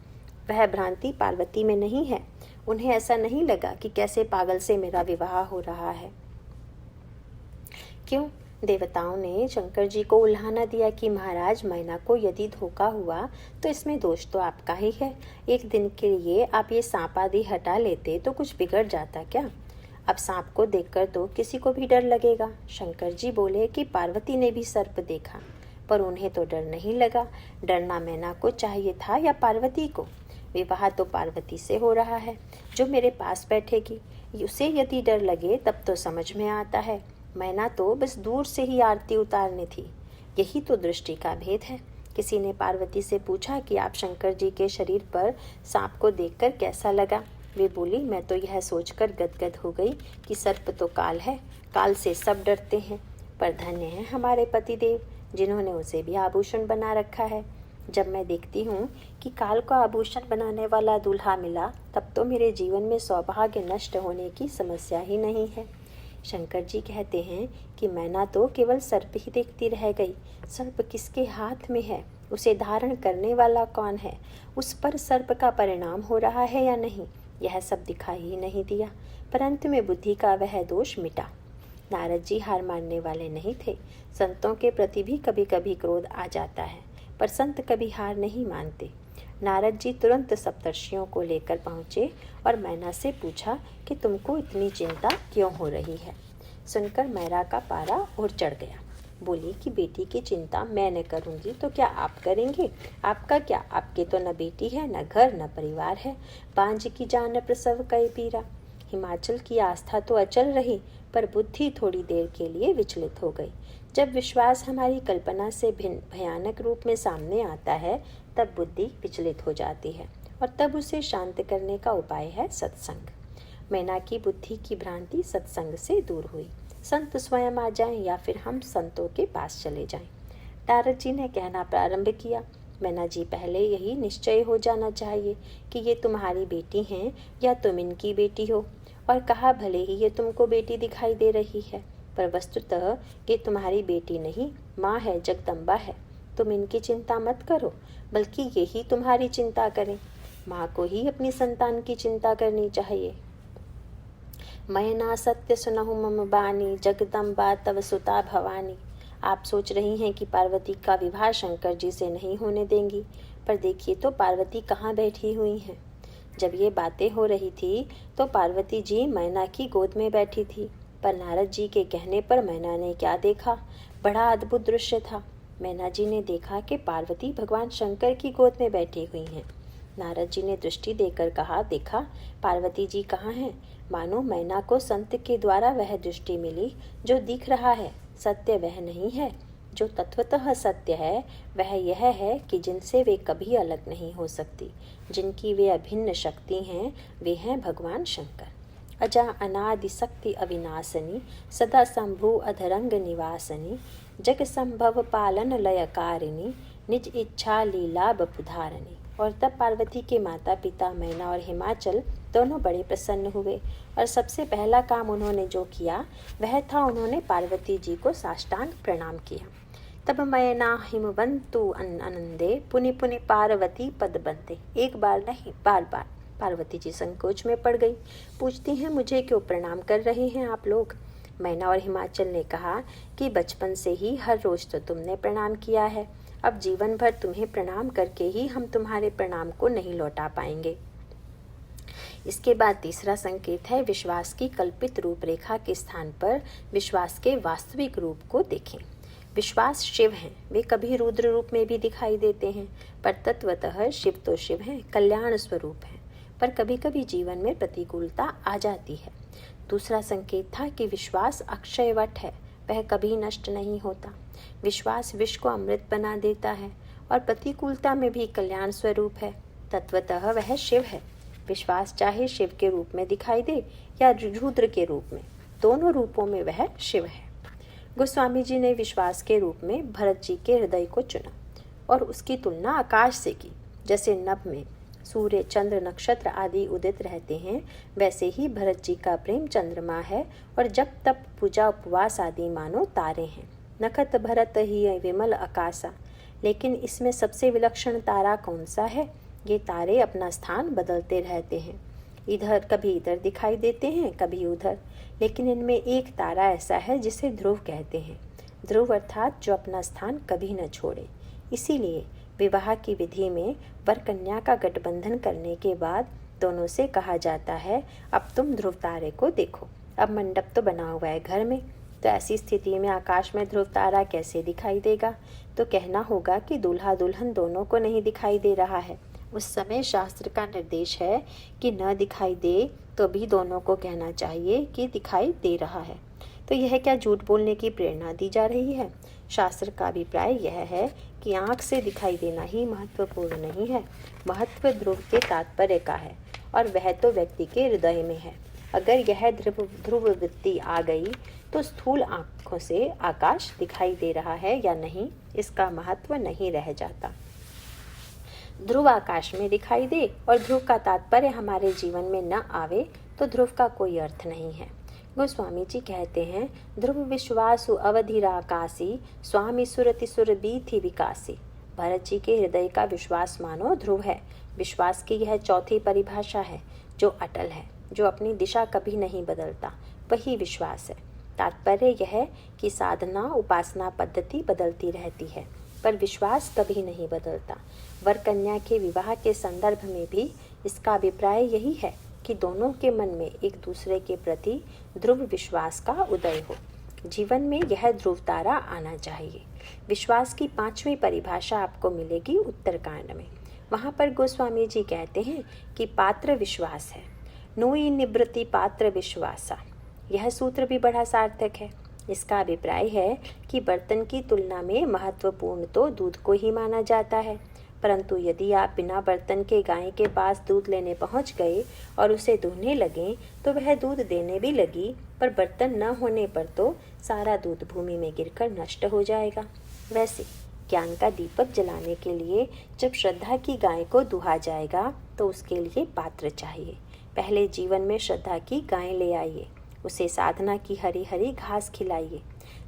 वह भ्रांति पार्वती में नहीं है। उन्हें ऐसा नहीं लगा कि कैसे पागल से मेरा विवाह हो रहा है। क्यों? देवताओं ने शंकर जी को उल्हाना दिया कि महाराज, मैना को यदि धोखा हुआ तो इसमें दोष तो आपका ही है। एक दिन के लिए आप ये सांप आदि हटा लेते तो कुछ बिगड़ जाता क्या? अब सांप को देखकर तो किसी को भी डर लगेगा। शंकर जी बोले कि पार्वती ने भी सर्प देखा, पर उन्हें तो डर नहीं लगा। डरना मैना को चाहिए था या पार्वती को? विवाह तो पार्वती से हो रहा है, जो मेरे पास बैठेगी। उसे यदि डर लगे तब तो समझ में आता है, मैना तो बस दूर से ही आरती उतारनी थी। यही तो दृष्टि का भेद है। किसी ने पार्वती से पूछा कि आप शंकर जी के शरीर पर सांप को देखकर कैसा लगा। वे बोली, मैं तो यह सोचकर गदगद हो गई कि सर्प तो काल है, काल से सब डरते हैं, पर धन्य है हमारे पतिदेव जिन्होंने उसे भी आभूषण बना रखा है। जब मैं देखती हूँ कि काल को आभूषण बनाने वाला दूल्हा मिला, तब तो मेरे जीवन में सौभाग्य नष्ट होने की समस्या ही नहीं है। शंकर जी कहते हैं कि मैना तो केवल सर्प ही देखती रह गई। सर्प किसके हाथ में है, उसे धारण करने वाला कौन है, उस पर सर्प का परिणाम हो रहा है या नहीं, यह सब दिखाई ही नहीं दिया। परंतु में बुद्धि का वह दोष मिटा। नारद जी हार मानने वाले नहीं थे। संतों के प्रति भी कभी कभी क्रोध आ जाता है, पर संत कभी हार नहीं मानते। नारद जी तुरंत सप्तर्षियों को लेकर पहुँचे और मैना से पूछा कि तुमको इतनी चिंता क्यों हो रही है। सुनकर मैना का पारा और चढ़ गया। बोली कि बेटी की चिंता मैं न करूँगी तो क्या आप करेंगे? आपका क्या, आपके तो न बेटी है, न घर, न परिवार है। बांझ की जान प्रसव कई पीरा। हिमाचल की आस्था तो अचल रही, पर बुद्धि थोड़ी देर के लिए विचलित हो गई। जब विश्वास हमारी कल्पना से भिन्न भयानक रूप में सामने आता है, तब बुद्धि विचलित हो जाती है और तब उसे शांत करने का उपाय है सत्संग। मैना की बुद्धि की भ्रांति सत्संग से दूर हुई। संत स्वयं आ जाएं या फिर हम संतों के पास चले जाएं। नारद जी ने कहना प्रारंभ किया, मैना जी, पहले यही निश्चय हो जाना चाहिए कि ये तुम्हारी बेटी हैं या तुम इनकी बेटी हो। और कहा, भले ही ये तुमको बेटी दिखाई दे रही है, पर वस्तुतः ये तुम्हारी बेटी नहीं, माँ है, जगदम्बा है। तुम इनकी चिंता मत करो, बल्कि यही तुम्हारी चिंता करें। माँ को ही अपनी संतान की चिंता करनी चाहिए। मैना सत्य सुनहु मम बानी, जगदम्बा तव सुता भवानी। आप सोच रही हैं कि पार्वती का विवाह शंकर जी से नहीं होने देंगी, पर देखिए तो पार्वती कहाँ बैठी हुई हैं। जब ये बातें हो रही थी तो पार्वती जी मैना की गोद में बैठी थी, पर नारद जी के कहने पर मैना ने क्या देखा, बड़ा अद्भुत दृश्य था। मैना जी ने देखा कि पार्वती भगवान शंकर की गोद में बैठी हुई हैं। नारद जी ने दृष्टि देकर कहा, देखा पार्वती जी कहाँ हैं? मानो मैना को संत के द्वारा वह दृष्टि मिली जो दिख रहा है, सत्य वह नहीं है। जो तत्वतः सत्य है वह यह है कि जिनसे वे कभी अलग नहीं हो सकती, जिनकी वे अभिन्न शक्ति हैं, वे हैं भगवान शंकर। अजा अनादि शक्ति अविनाशनी, सदा शंभु अधरंग निवासनी, जग संभव पालन लयकारिणी, निज इच्छा लीला बपुधारणी। और तब पार्वती के माता पिता मैना और हिमाचल दोनों बड़े प्रसन्न हुए और सबसे पहला काम उन्होंने जो किया वह था उन्होंने पार्वती जी को साष्टांग प्रणाम किया। तब मैना हिमवंतु आनंदे, पुनि पुनि पार्वती पद बंदे। एक बार नहीं, बार बार पार्वती जी संकोच में पड़ गई। पूछती हैं, मुझे क्यों प्रणाम कर रहे हैं आप लोग? मैना और हिमाचल ने कहा कि बचपन से ही हर रोज तो तुमने प्रणाम किया है, अब जीवन भर तुम्हें प्रणाम करके ही हम तुम्हारे प्रणाम को नहीं लौटा पाएंगे। इसके बाद तीसरा संकेत है, विश्वास की कल्पित रूपरेखा के स्थान पर विश्वास के वास्तविक रूप को देखें। विश्वास शिव हैं, वे कभी रुद्र रूप में भी दिखाई देते हैं, पर तत्वतः शिव तो शिव हैं, कल्याण स्वरूप हैं, पर कभी कभी जीवन में प्रतिकूलता आ जाती है। दूसरा संकेत था कि विश्वास अक्षयवट है, वह कभी नष्ट नहीं होता। विश्वास विष को अमृत बना देता है और प्रतिकूलता में भी कल्याण स्वरूप है। तत्वतः वह शिव है। विश्वास चाहे शिव के रूप में दिखाई दे या रुद्र के रूप में, दोनों रूपों में वह शिव है। गोस्वामी जी ने विश्वास के रूप में भरत जी के हृदय को चुना और उसकी तुलना आकाश से की। जैसे नभ में सूर्य, चंद्र, नक्षत्र आदि उदित रहते हैं, वैसे ही भरत जी का प्रेम चंद्रमा है और जब तप, पूजा, उपवास आदि मानो तारे हैं। नखत भरत ही विमल आकाशा। लेकिन इसमें सबसे विलक्षण तारा कौन सा है? ये तारे अपना स्थान बदलते रहते हैं, इधर कभी इधर दिखाई देते हैं, कभी उधर, लेकिन इनमें एक तारा ऐसा है जिसे ध्रुव कहते हैं। ध्रुव अर्थात जो अपना स्थान कभी न छोड़े। इसीलिए विवाह की विधि में वर कन्या का गठबंधन करने के बाद दोनों से कहा जाता है, अब तुम ध्रुव तारे को देखो। अब मंडप तो बना हुआ है घर में, तो ऐसी स्थिति में आकाश में ध्रुव तारा कैसे दिखाई देगा? तो कहना होगा कि दूल्हा दुल्हन दोनों को नहीं दिखाई दे रहा है, उस समय शास्त्र का निर्देश है कि न दिखाई दे तो भी दोनों को कहना चाहिए कि दिखाई दे रहा है। तो यह क्या झूठ बोलने की प्रेरणा दी जा रही है? शास्त्र का अभिप्राय यह है कि आँख से दिखाई देना ही महत्वपूर्ण नहीं है। महत्व ध्रुव के तात्पर्य का है और वह तो व्यक्ति के हृदय में है। अगर यह ध्रुव वृत्ति आ गई तो स्थूल आँखों से आकाश दिखाई दे रहा है या नहीं, इसका महत्व नहीं रह जाता। ध्रुव आकाश में दिखाई दे और ध्रुव का तात्पर्य हमारे जीवन में न आवे तो ध्रुव का कोई अर्थ नहीं है। गोस्वामी जी कहते हैं, ध्रुव विश्वासु अवधिराकाशी स्वामी सुरति सुर बीथि विकासी। भरत जी के हृदय का विश्वास मानो ध्रुव है। विश्वास की यह चौथी परिभाषा है जो अटल है, जो अपनी दिशा कभी नहीं बदलता, वही विश्वास है। तात्पर्य यह है कि साधना उपासना पद्धति बदलती रहती है पर विश्वास कभी नहीं बदलता। वर कन्या के विवाह के संदर्भ में भी इसका अभिप्राय यही है कि दोनों के मन में एक दूसरे के प्रति ध्रुव विश्वास का उदय हो। जीवन में यह ध्रुव तारा आना चाहिए। विश्वास की 5वीं परिभाषा आपको मिलेगी उत्तरकांड में। वहाँ पर गोस्वामी जी कहते हैं कि पात्र विश्वास है, नोई निवृत्ति पात्र विश्वासा। यह सूत्र भी बड़ा सार्थक है। इसका अभिप्राय है कि बर्तन की तुलना में महत्वपूर्ण तो दूध को ही माना जाता है, परंतु यदि आप बिना बर्तन के गाय के पास दूध लेने पहुंच गए और उसे दुहने लगे तो वह दूध देने भी लगी, पर बर्तन न होने पर तो सारा दूध भूमि में गिरकर नष्ट हो जाएगा। वैसे ज्ञान का दीपक जलाने के लिए जब श्रद्धा की गाय को दुहा जाएगा तो उसके लिए पात्र चाहिए। पहले जीवन में श्रद्धा की गाय ले आइए, उसे साधना की हरी हरी घास खिलाइए।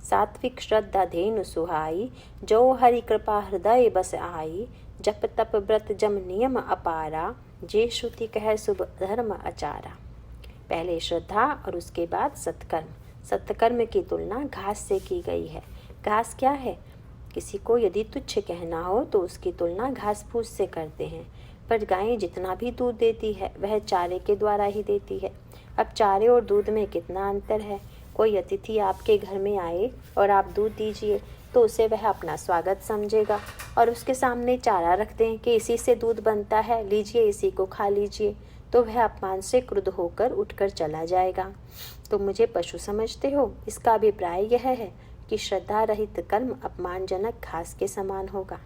सात्विक श्रद्धा धेनु सुहाई, जो हरि कृपा हृदय बस आई। जप तप व्रत जम नियम अपारा, जे श्रुति कह शुभ धर्म आचारा। पहले श्रद्धा और उसके बाद सत्कर्म। सत्कर्म की तुलना घास से की गई है। घास क्या है? किसी को यदि तुच्छ कहना हो तो उसकी तुलना घास फूस से करते हैं, पर गाय जितना भी दूध देती है वह चारे के द्वारा ही देती है। अब चारे और दूध में कितना अंतर है। कोई अतिथि आपके घर में आए और आप दूध दीजिए तो उसे वह अपना स्वागत समझेगा, और उसके सामने चारा रख दें कि इसी से दूध बनता है, लीजिए इसी को खा लीजिए, तो वह अपमान से क्रुद्ध होकर उठकर चला जाएगा। तो मुझे पशु समझते हो? इसका अभिप्राय यह है कि श्रद्धा रहित कर्म अपमानजनक घास के समान होगा।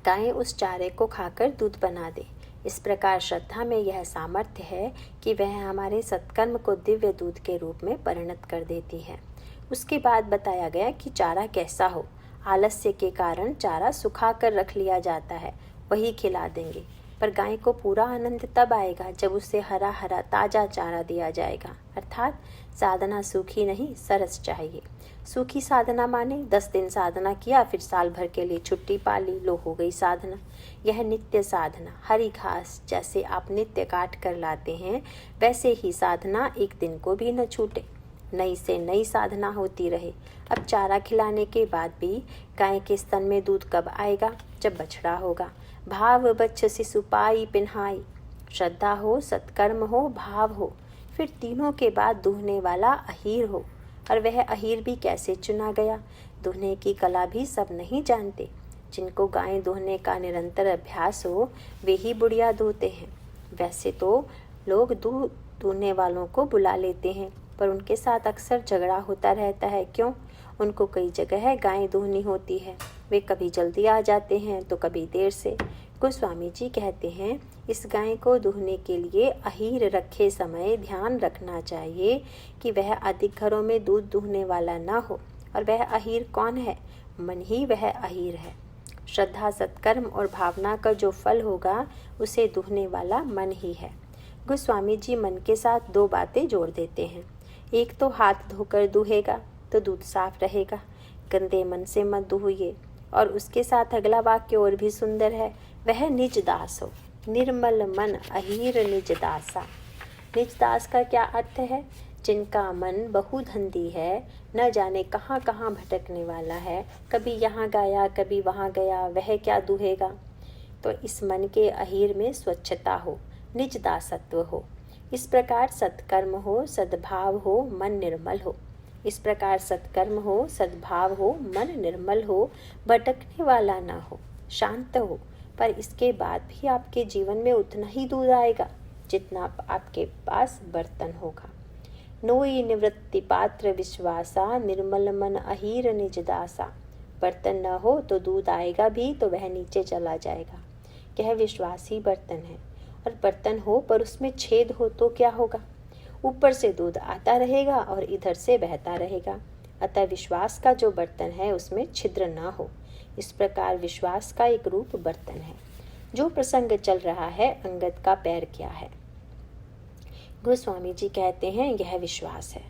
गाय उस चारे को खाकर दूध बना दे। इस प्रकार श्रद्धा में यह सामर्थ्य है कि वह हमारे सत्कर्म को दिव्य दूध के रूप में परिणत कर देती है। उसके बाद बताया गया कि चारा कैसा हो। आलस्य के कारण चारा सुखा कर रख लिया जाता है, वही खिला देंगे, पर गाय को पूरा आनंद तब आएगा जब उसे हरा हरा ताजा चारा दिया जाएगा। अर्थात साधना सूखी नहीं सरस चाहिए। सूखी साधना माने 10 दिन साधना किया फिर साल भर के लिए छुट्टी पा ली, लो हो गई साधना। यह नित्य साधना, हरी घास जैसे आप नित्य काट कर लाते हैं वैसे ही साधना एक दिन को भी न छूटे, नई से नई साधना होती रहे। अब चारा खिलाने के बाद भी गाय के स्तन में दूध कब आएगा? जब बछड़ा होगा। भाव बच्छ शिशु पाई पिन्हाई। श्रद्धा हो, सत्कर्म हो, भाव हो, फिर तीनों के बाद दूहने वाला अहीर हो। और वह अहीर भी कैसे चुना गया? दूहने की कला भी सब नहीं जानते। जिनको गाय दूहने का निरंतर अभ्यास हो वे ही बुढ़िया दूहते हैं। वैसे तो लोग दूहने वालों को बुला लेते हैं, पर उनके साथ अक्सर झगड़ा होता रहता है। क्यों? उनको कई जगह गाय दूहनी होती है। वे कभी जल्दी आ जाते हैं तो कभी देर से। गोस्वामी जी कहते हैं, इस गाय को दूहने के लिए अहीर रखे समय ध्यान रखना चाहिए कि वह अधिक घरों में दूध दूहने वाला न हो। और वह अहीर कौन है? मन ही वह अहीर है। श्रद्धा, सत्कर्म और भावना का जो फल होगा उसे दूहने वाला मन ही है। गोस्वामी जी मन के साथ 2 बातें जोड़ देते हैं। एक तो हाथ धोकर दूहेगा तो दूध साफ रहेगा, गंदे मन से मत दूहिए। और उसके साथ अगला वाक्य और भी सुंदर है, वह निज दास हो। निर्मल मन अहीर निज दासा। निज दास का क्या अर्थ है? जिनका मन बहुधंधी है, न जाने कहाँ कहाँ भटकने वाला है, कभी यहाँ गया कभी वहाँ गया, वह क्या दूहेगा? तो इस मन के अहीर में स्वच्छता हो, निज दासत्व हो। इस प्रकार सत्कर्म हो, सद्भाव हो, मन निर्मल हो। इस प्रकार सत्कर्म हो, सद्भाव हो, मन निर्मल हो, भटकने वाला ना हो, शांत हो, पर इसके बाद भी आपके जीवन में उतना ही दूध आएगा जितना आपके पास बर्तन होगा। नोई निवृत्ति पात्र विश्वासा, निर्मल मन अहीर निज दासा। बर्तन न हो तो दूध आएगा भी तो वह नीचे चला जाएगा। यह विश्वास ही बर्तन है। और बर्तन हो पर उसमें छेद हो तो क्या होगा? ऊपर से दूध आता रहेगा और इधर से बहता रहेगा। अतः विश्वास का जो बर्तन है उसमें छिद्र न हो। इस प्रकार विश्वास का एक रूप बर्तन है। जो प्रसंग चल रहा है, अंगद का पैर क्या है? गोस्वामी जी कहते हैं यह विश्वास है।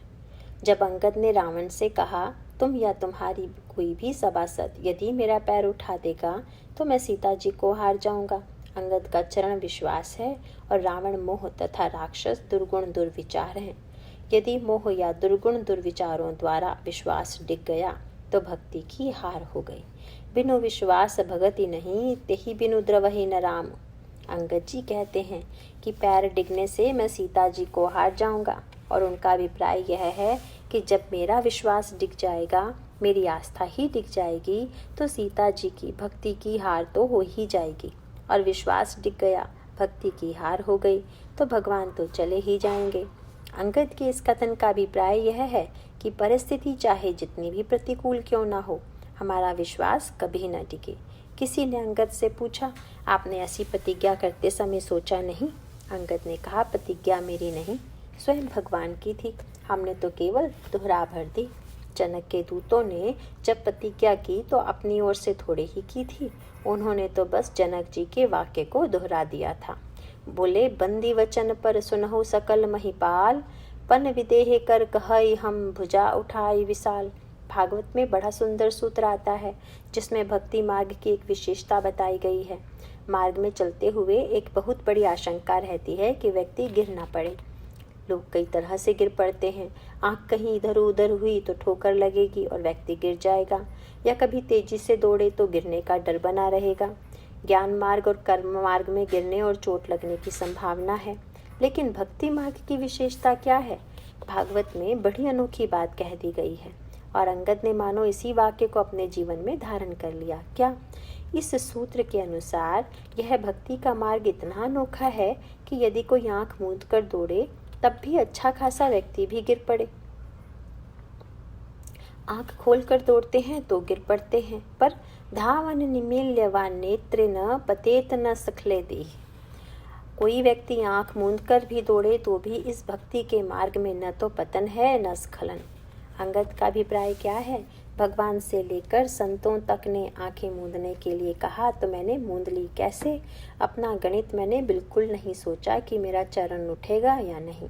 जब अंगद ने रावण से कहा, तुम या तुम्हारी कोई भी सभासद यदि मेरा पैर उठा देगा तो मैं सीता जी को हार जाऊंगा। अंगद का चरण विश्वास है और रावण मोह तथा राक्षस दुर्गुण दुर्विचार हैं। यदि मोह या दुर्गुण दुर्विचारों द्वारा विश्वास डिग गया तो भक्ति की हार हो गई। बिनु विश्वास भगति नहीं, तेहि बिनु द्रवहि न राम। अंगद जी कहते हैं कि पैर डिगने से मैं सीता जी को हार जाऊंगा और उनका अभिप्राय यह है कि जब मेरा विश्वास डिग जाएगा, मेरी आस्था ही डिग जाएगी तो सीता जी की भक्ति की हार तो हो ही जाएगी। और विश्वास डिग गया, भक्ति की हार हो गई तो भगवान तो चले ही जाएंगे। अंगद के इस कथन का अभिप्राय यह है कि परिस्थिति चाहे जितनी भी प्रतिकूल क्यों ना हो, हमारा विश्वास कभी न डिगे। किसी ने अंगद से पूछा, आपने ऐसी प्रतिज्ञा करते समय सोचा नहीं? अंगद ने कहा, प्रतिज्ञा मेरी नहीं, स्वयं भगवान की थी। हमने तो केवल दोहरा भर दी। जनक के दूतों ने जब प्रतिज्ञा की तो अपनी ओर से थोड़े ही की थी। उन्होंने तो बस जनक जी के वाक्य को दोहरा दिया था। बोले, बंदी वचन पर सुनहु सकल महिपाल, पन विदेह कर कहई हम भुजा उठाई विशाल। भागवत में बड़ा सुंदर सूत्र आता है जिसमें भक्ति मार्ग की एक विशेषता बताई गई है। मार्ग में चलते हुए एक बहुत बड़ी आशंका रहती है कि व्यक्ति गिर ना पड़े। लोग कई तरह से गिर पड़ते हैं। आंख कहीं इधर उधर हुई तो ठोकर लगेगी और व्यक्ति गिर जाएगा, या कभी तेजी से दौड़े तो गिरने का डर बना रहेगा। ज्ञान मार्ग और कर्म मार्ग में गिरने और चोट लगने की संभावना है, लेकिन भक्ति मार्ग की विशेषता क्या है? भागवत में बड़ी अनोखी बात कह दी गई है और अंगद ने मानो इसी वाक्य को अपने जीवन में धारण कर लिया। क्या? इस सूत्र के अनुसार यह भक्ति का मार्ग इतना अनोखा है कि यदि कोई आंख मूंद कर दौड़े तब भी अच्छा खासा व्यक्ति भी गिर पड़े। आंख खोलकर दौड़ते हैं तो गिर पड़ते हैं, पर धावन निमील्यवान नेत्र न पतेत न सखले देह। कोई व्यक्ति आंख मूंद कर भी दौड़े तो भी इस भक्ति के मार्ग में न तो पतन है न स्खलन। अंगद का अभिप्राय क्या है? भगवान से लेकर संतों तक ने आंखें मूंदने के लिए कहा तो मैंने मूंद ली। कैसे? अपना गणित मैंने बिल्कुल नहीं सोचा कि मेरा चरण उठेगा या नहीं।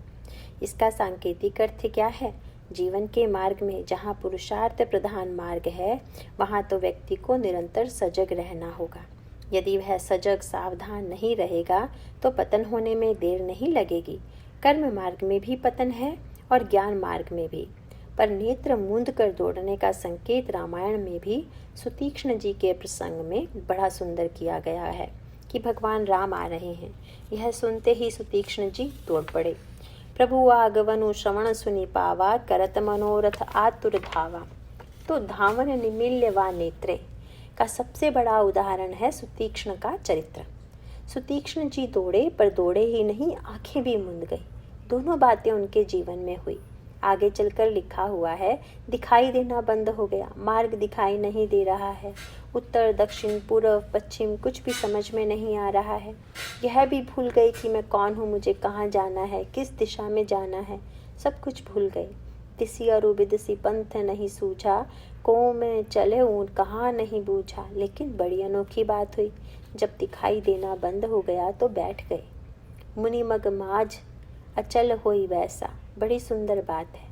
इसका सांकेतिक अर्थ क्या है? जीवन के मार्ग में जहाँ पुरुषार्थ प्रधान मार्ग है, वहाँ तो व्यक्ति को निरंतर सजग रहना होगा। यदि वह सजग सावधान नहीं रहेगा तो पतन होने में देर नहीं लगेगी। कर्म मार्ग में भी पतन है और ज्ञान मार्ग में भी। पर नेत्र मूंद कर दौड़ने का संकेत रामायण में भी सुतीक्ष्ण जी के प्रसंग में बड़ा सुंदर किया गया है कि भगवान राम आ रहे हैं। यह सुनते ही सुतीक्ष्ण जी दौड़ पड़े। प्रभु आगवनु श्रवण सुनि पावा, करत मनोरथ आतुर धावा। तो धावन निमील्य वा नेत्रे का सबसे बड़ा उदाहरण है सुतीक्ष्ण का चरित्र। सुतीक्ष्ण जी दौड़े, पर दौड़े ही नहीं, आंखें भी मूंद गई। दोनों बातें उनके जीवन में हुई। आगे चलकर लिखा हुआ है, दिखाई देना बंद हो गया, मार्ग दिखाई नहीं दे रहा है, उत्तर दक्षिण पूर्व पश्चिम कुछ भी समझ में नहीं आ रहा है। यह भी भूल गई कि मैं कौन हूँ, मुझे कहाँ जाना है, किस दिशा में जाना है, सब कुछ भूल गई। तिसी अरु बिदसी पंथ नहीं सूझा, को में चले ऊँट कहाँ नहीं बूझा। लेकिन बड़ी अनोखी बात हुई, जब दिखाई देना बंद हो गया तो बैठ गए। मुनि मग माज अचल होई वैसा। बड़ी सुंदर बात है।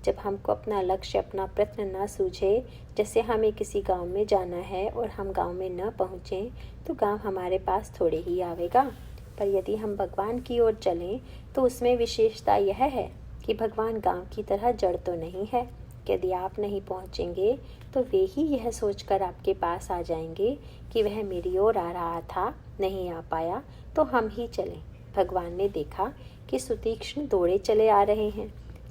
जब हमको अपना लक्ष्य, अपना प्रयत्न ना सूझे, जैसे हमें किसी गांव में जाना है और हम गांव में न पहुँचें तो गांव हमारे पास थोड़े ही आवेगा। पर यदि हम भगवान की ओर चलें तो उसमें विशेषता यह है कि भगवान गांव की तरह जड़ तो नहीं है। यदि आप नहीं पहुँचेंगे तो वे ही यह सोचकर आपके पास आ जाएंगे कि वह मेरी ओर आ रहा था, नहीं आ पाया तो हम ही चलें। भगवान ने देखा कि सुतीक्ष्ण दौड़े चले आ रहे हैं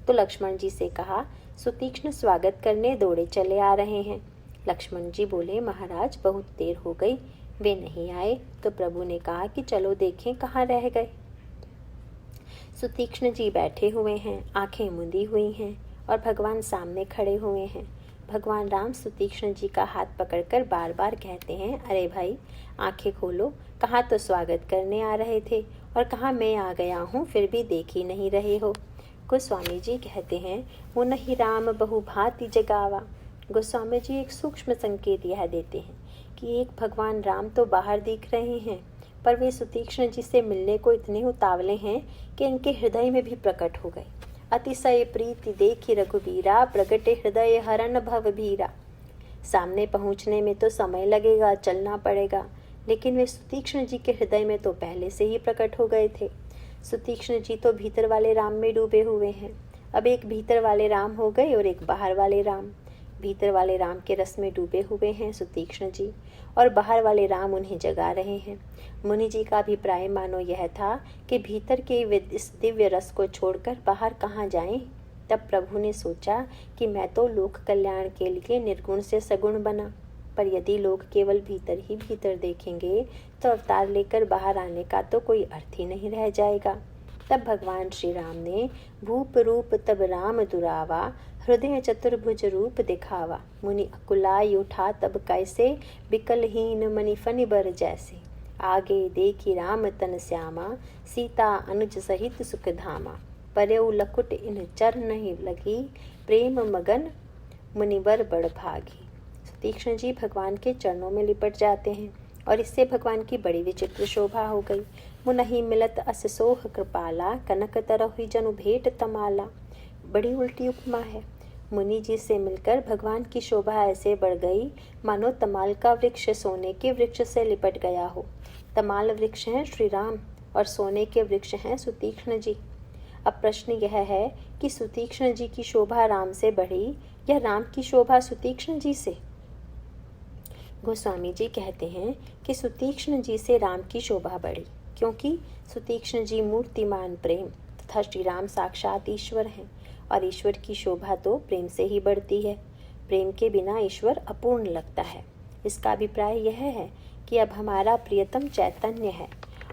तो लक्ष्मण जी से कहा, सुतीक्ष्ण स्वागत करने दौड़े चले आ रहे हैं। लक्ष्मण जी बोले, महाराज बहुत देर हो गई, वे नहीं आए तो प्रभु ने कहा कि चलो देखें कहाँ रह गए। सुतीक्ष्ण जी बैठे हुए हैं, आंखें मुंदी हुई हैं और भगवान सामने खड़े हुए हैं। भगवान राम सुतीक्ष्ण जी का हाथ पकड़कर बार बार कहते हैं, अरे भाई आंखें खोलो, कहाँ तो स्वागत करने आ रहे थे और कहाँ मैं आ गया हूँ, फिर भी देख ही नहीं रहे हो। गोस्वामी जी कहते हैं, मुनहि राम बहुभांति जगावा। गोस्वामी जी एक सूक्ष्म संकेत यह देते हैं कि एक भगवान राम तो बाहर दिख रहे हैं, पर वे सुतीक्ष्ण जी से मिलने को इतने उतावले हैं कि इनके हृदय में भी प्रकट हो गए। अतिशय प्रीति देखी रघुबीरा, प्रगटे हृदय हरण भव भीरा। सामने पहुंचने में तो समय लगेगा, चलना पड़ेगा, लेकिन वे सुतीक्ष्ण जी के हृदय में तो पहले से ही प्रकट हो गए थे। सुतीक्ष्ण जी तो भीतर वाले राम में डूबे हुए हैं। अब एक भीतर वाले राम हो गए और एक बाहर वाले राम। भीतर वाले राम के रस में डूबे हुए हैं सुतीक्ष्ण जी और बाहर वाले राम उन्हें जगा रहे हैं। मुनि जी का अभिप्राय मानो यह था कि भीतर के इस दिव्य रस को छोड़कर बाहर कहाँ जाएं। तब प्रभु ने सोचा कि मैं तो लोक कल्याण के लिए निर्गुण से सगुण बना, पर यदि लोग केवल भीतर ही भीतर देखेंगे तो अवतार लेकर बाहर आने का तो कोई अर्थ ही नहीं रह जाएगा। तब भगवान श्री राम ने भूप रूप तब राम दुरावा, हृदय चतुर्भुज रूप दिखावा। मुनि अकुलाई उठा तब कैसे, विकलहीन मणि फनिबर जैसे। आगे देखी राम तन श्यामा, सीता अनुज सहित सुख धामा। परयउ लकुट इन चरण ही लगी, प्रेम मगन मुनिवर बड़ भागी। सुतीक्ष्ण जी भगवान के चरणों में लिपट जाते हैं और इससे भगवान की बड़ी विचित्र शोभा हो गई। मुनहि मिलत अस सोह कृपाला, कनक तरहि जनु भेंट तमाला। बड़ी उल्टी उपमा है। मुनि जी से मिलकर भगवान की शोभा ऐसे बढ़ गई मानो तमाल का वृक्ष सोने के वृक्ष से लिपट गया हो। तमाल वृक्ष हैं श्री राम और सोने के वृक्ष हैं सुतीक्ष्ण जी। अब प्रश्न यह है कि सुतीक्ष्ण जी की शोभा राम से बढ़ी या राम की शोभा सुतीक्ष्ण जी से। गोस्वामी जी कहते हैं कि सुतीक्ष्ण जी से राम की शोभा बढ़ी, क्योंकि सुतीक्ष्ण जी मूर्तिमान प्रेम तथा श्री राम साक्षात ईश्वर हैं और ईश्वर की शोभा तो प्रेम से ही बढ़ती है। प्रेम के बिना ईश्वर अपूर्ण लगता है। इसका अभिप्राय यह है कि अब हमारा प्रियतम चैतन्य है।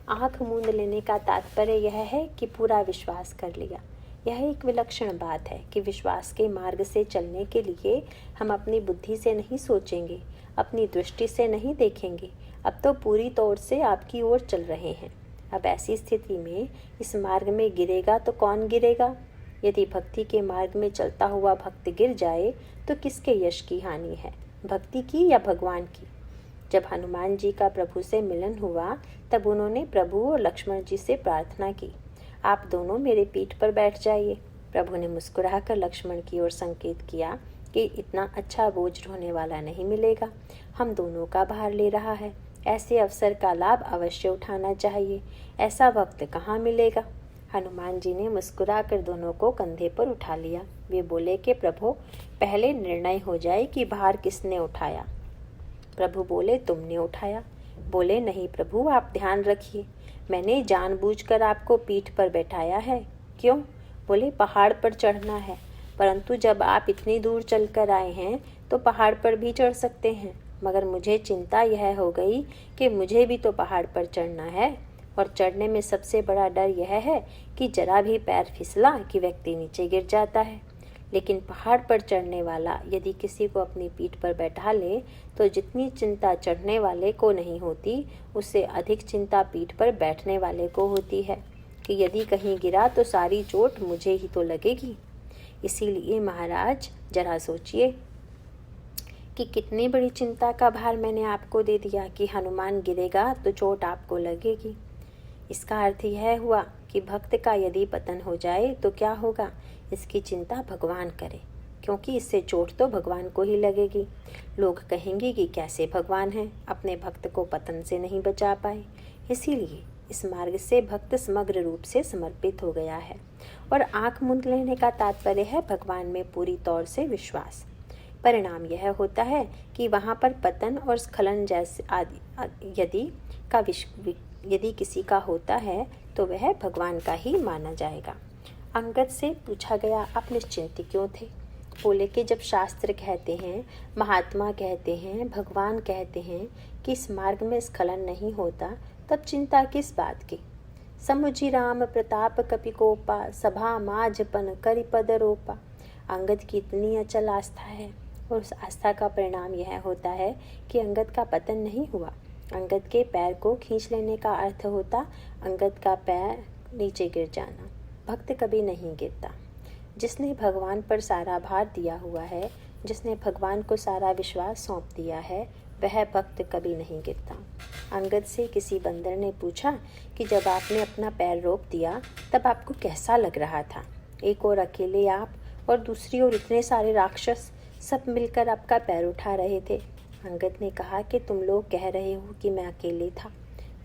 आँख मूंद लेने का तात्पर्य यह है कि पूरा विश्वास कर लिया। यह एक विलक्षण बात है कि विश्वास के मार्ग से चलने के लिए हम अपनी बुद्धि से नहीं सोचेंगे, अपनी दृष्टि से नहीं देखेंगे, अब तो पूरी तौर से आपकी ओर चल रहे हैं। अब ऐसी स्थिति में इस मार्ग में गिरेगा तो कौन गिरेगा? यदि भक्ति के मार्ग में चलता हुआ भक्त गिर जाए तो किसके यश की हानि है, भक्ति की या भगवान की? जब हनुमान जी का प्रभु से मिलन हुआ तब उन्होंने प्रभु और लक्ष्मण जी से प्रार्थना की, आप दोनों मेरे पीठ पर बैठ जाइए। प्रभु ने मुस्कुराकर लक्ष्मण की ओर संकेत किया कि इतना अच्छा बोझ ढोने वाला नहीं मिलेगा, हम दोनों का भार ले रहा है, ऐसे अवसर का लाभ अवश्य उठाना चाहिए, ऐसा वक्त कहाँ मिलेगा। हनुमान जी ने मुस्कुराकर दोनों को कंधे पर उठा लिया। वे बोले कि प्रभु पहले निर्णय हो जाए कि भार किसने उठाया। प्रभु बोले तुमने उठाया। बोले नहीं प्रभु, आप ध्यान रखिए, मैंने जानबूझकर आपको पीठ पर बैठाया है। क्यों? बोले पहाड़ पर चढ़ना है, परंतु जब आप इतनी दूर चलकर आए हैं तो पहाड़ पर भी चढ़ सकते हैं, मगर मुझे चिंता यह हो गई कि मुझे भी तो पहाड़ पर चढ़ना है और चढ़ने में सबसे बड़ा डर यह है कि जरा भी पैर फिसला कि व्यक्ति नीचे गिर जाता है। लेकिन पहाड़ पर चढ़ने वाला यदि किसी को अपनी पीठ पर बैठा ले तो जितनी चिंता चढ़ने वाले को नहीं होती, उससे अधिक चिंता पीठ पर बैठने वाले को होती है कि यदि कहीं गिरा तो सारी चोट मुझे ही तो लगेगी। इसीलिए महाराज जरा सोचिए कि कितनी बड़ी चिंता का भार मैंने आपको दे दिया कि हनुमान गिरेगा तो चोट आपको लगेगी। इसका अर्थ यह हुआ कि भक्त का यदि पतन हो जाए तो क्या होगा, इसकी चिंता भगवान करे, क्योंकि इससे चोट तो भगवान को ही लगेगी। लोग कहेंगे कि कैसे भगवान हैं, अपने भक्त को पतन से नहीं बचा पाए। इसीलिए इस मार्ग से भक्त समग्र रूप से समर्पित हो गया है और आँख मूंद लेने का तात्पर्य है भगवान में पूरी तौर से विश्वास। परिणाम यह होता है कि वहाँ पर पतन और स्खलन जैसे आदि यदि किसी का होता है तो वह भगवान का ही माना जाएगा। अंगद से पूछा गया, आप निश्चिंत क्यों थे? बोले कि जब शास्त्र कहते हैं, महात्मा कहते हैं, भगवान कहते हैं कि इस मार्ग में स्खलन नहीं होता, तब चिंता किस बात की। समुझी राम प्रताप कपिकोपा, सभा माझपन करि पद रोपा। अंगद की इतनी अचल आस्था है और उस आस्था का परिणाम यह होता है कि अंगद का पतन नहीं हुआ। अंगद के पैर को खींच लेने का अर्थ होता अंगद का पैर नीचे गिर जाना। भक्त कभी नहीं गिरता। जिसने भगवान पर सारा भार दिया हुआ है, जिसने भगवान को सारा विश्वास सौंप दिया है, वह भक्त कभी नहीं गिरता। अंगद से किसी बंदर ने पूछा कि जब आपने अपना पैर रोक दिया तब आपको कैसा लग रहा था। एक ओर अकेले आप और दूसरी ओर इतने सारे राक्षस सब मिलकर आपका पैर उठा रहे थे। अंगद ने कहा कि तुम लोग कह रहे हो कि मैं अकेले था,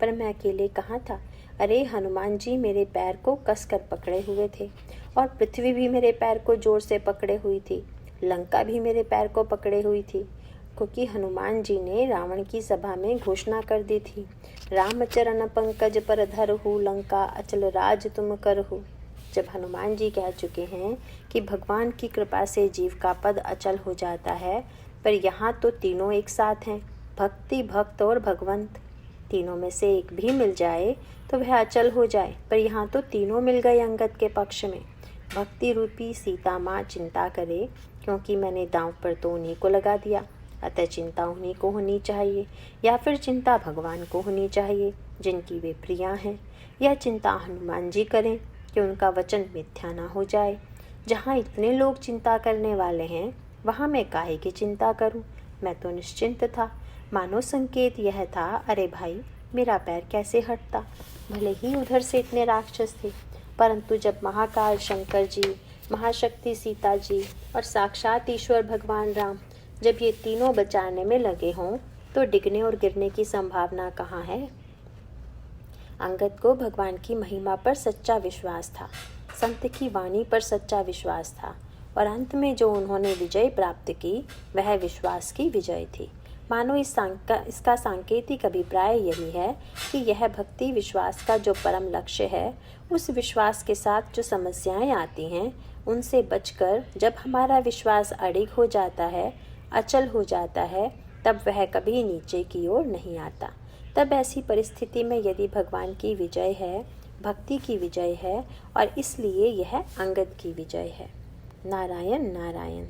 पर मैं अकेले कहाँ था। अरे हनुमान जी मेरे पैर को कस कर पकड़े हुए थे और पृथ्वी भी मेरे पैर को जोर से पकड़े हुई थी। लंका भी मेरे पैर को पकड़े हुई थी, क्योंकि हनुमान जी ने रावण की सभा में घोषणा कर दी थी, रामचरण पंकज पर धरहु, लंका अचल राज तुम करहु। जब हनुमान जी कह चुके हैं कि भगवान की कृपा से जीव का पद अचल हो जाता है, पर यहाँ तो तीनों एक साथ हैं, भक्ति, भक्त और भगवंत। तीनों में से एक भी मिल जाए तो वह अचल हो जाए, पर यहाँ तो तीनों मिल गए अंगद के पक्ष में। भक्ति रूपी सीता माँ चिंता करे, क्योंकि मैंने दांव पर तो उन्हीं को लगा दिया, अतः चिंता उन्हीं को होनी चाहिए, या फिर चिंता भगवान को होनी चाहिए जिनकी वे प्रिया हैं। यह चिंता हनुमान जी करें कि उनका वचन मिथ्या ना हो जाए। जहाँ इतने लोग चिंता करने वाले हैं, वहाँ मैं काहे की चिंता करूँ। मैं तो निश्चिंत था। मानो संकेत यह था, अरे भाई मेरा पैर कैसे हटता। भले ही उधर से इतने राक्षस थे, परंतु जब महाकाल शंकर जी, महाशक्ति सीता जी और साक्षात ईश्वर भगवान राम जब ये तीनों बचाने में लगे हों, तो डिगने और गिरने की संभावना कहाँ है। अंगद को भगवान की महिमा पर सच्चा विश्वास था, संत की वाणी पर सच्चा विश्वास था, और अंत में जो उन्होंने विजय प्राप्त की वह विश्वास की विजय थी। मानो इसका सांकेतिक अभिप्राय यही है कि यह भक्ति विश्वास का जो परम लक्ष्य है, उस विश्वास के साथ जो समस्याएं आती हैं, उनसे बचकर जब हमारा विश्वास अडिग हो जाता है, अचल हो जाता है, तब वह कभी नीचे की ओर नहीं आता। तब ऐसी परिस्थिति में यदि भगवान की विजय है, भक्ति की विजय है, और इसलिए यह अंगद की विजय है। नारायण नारायण।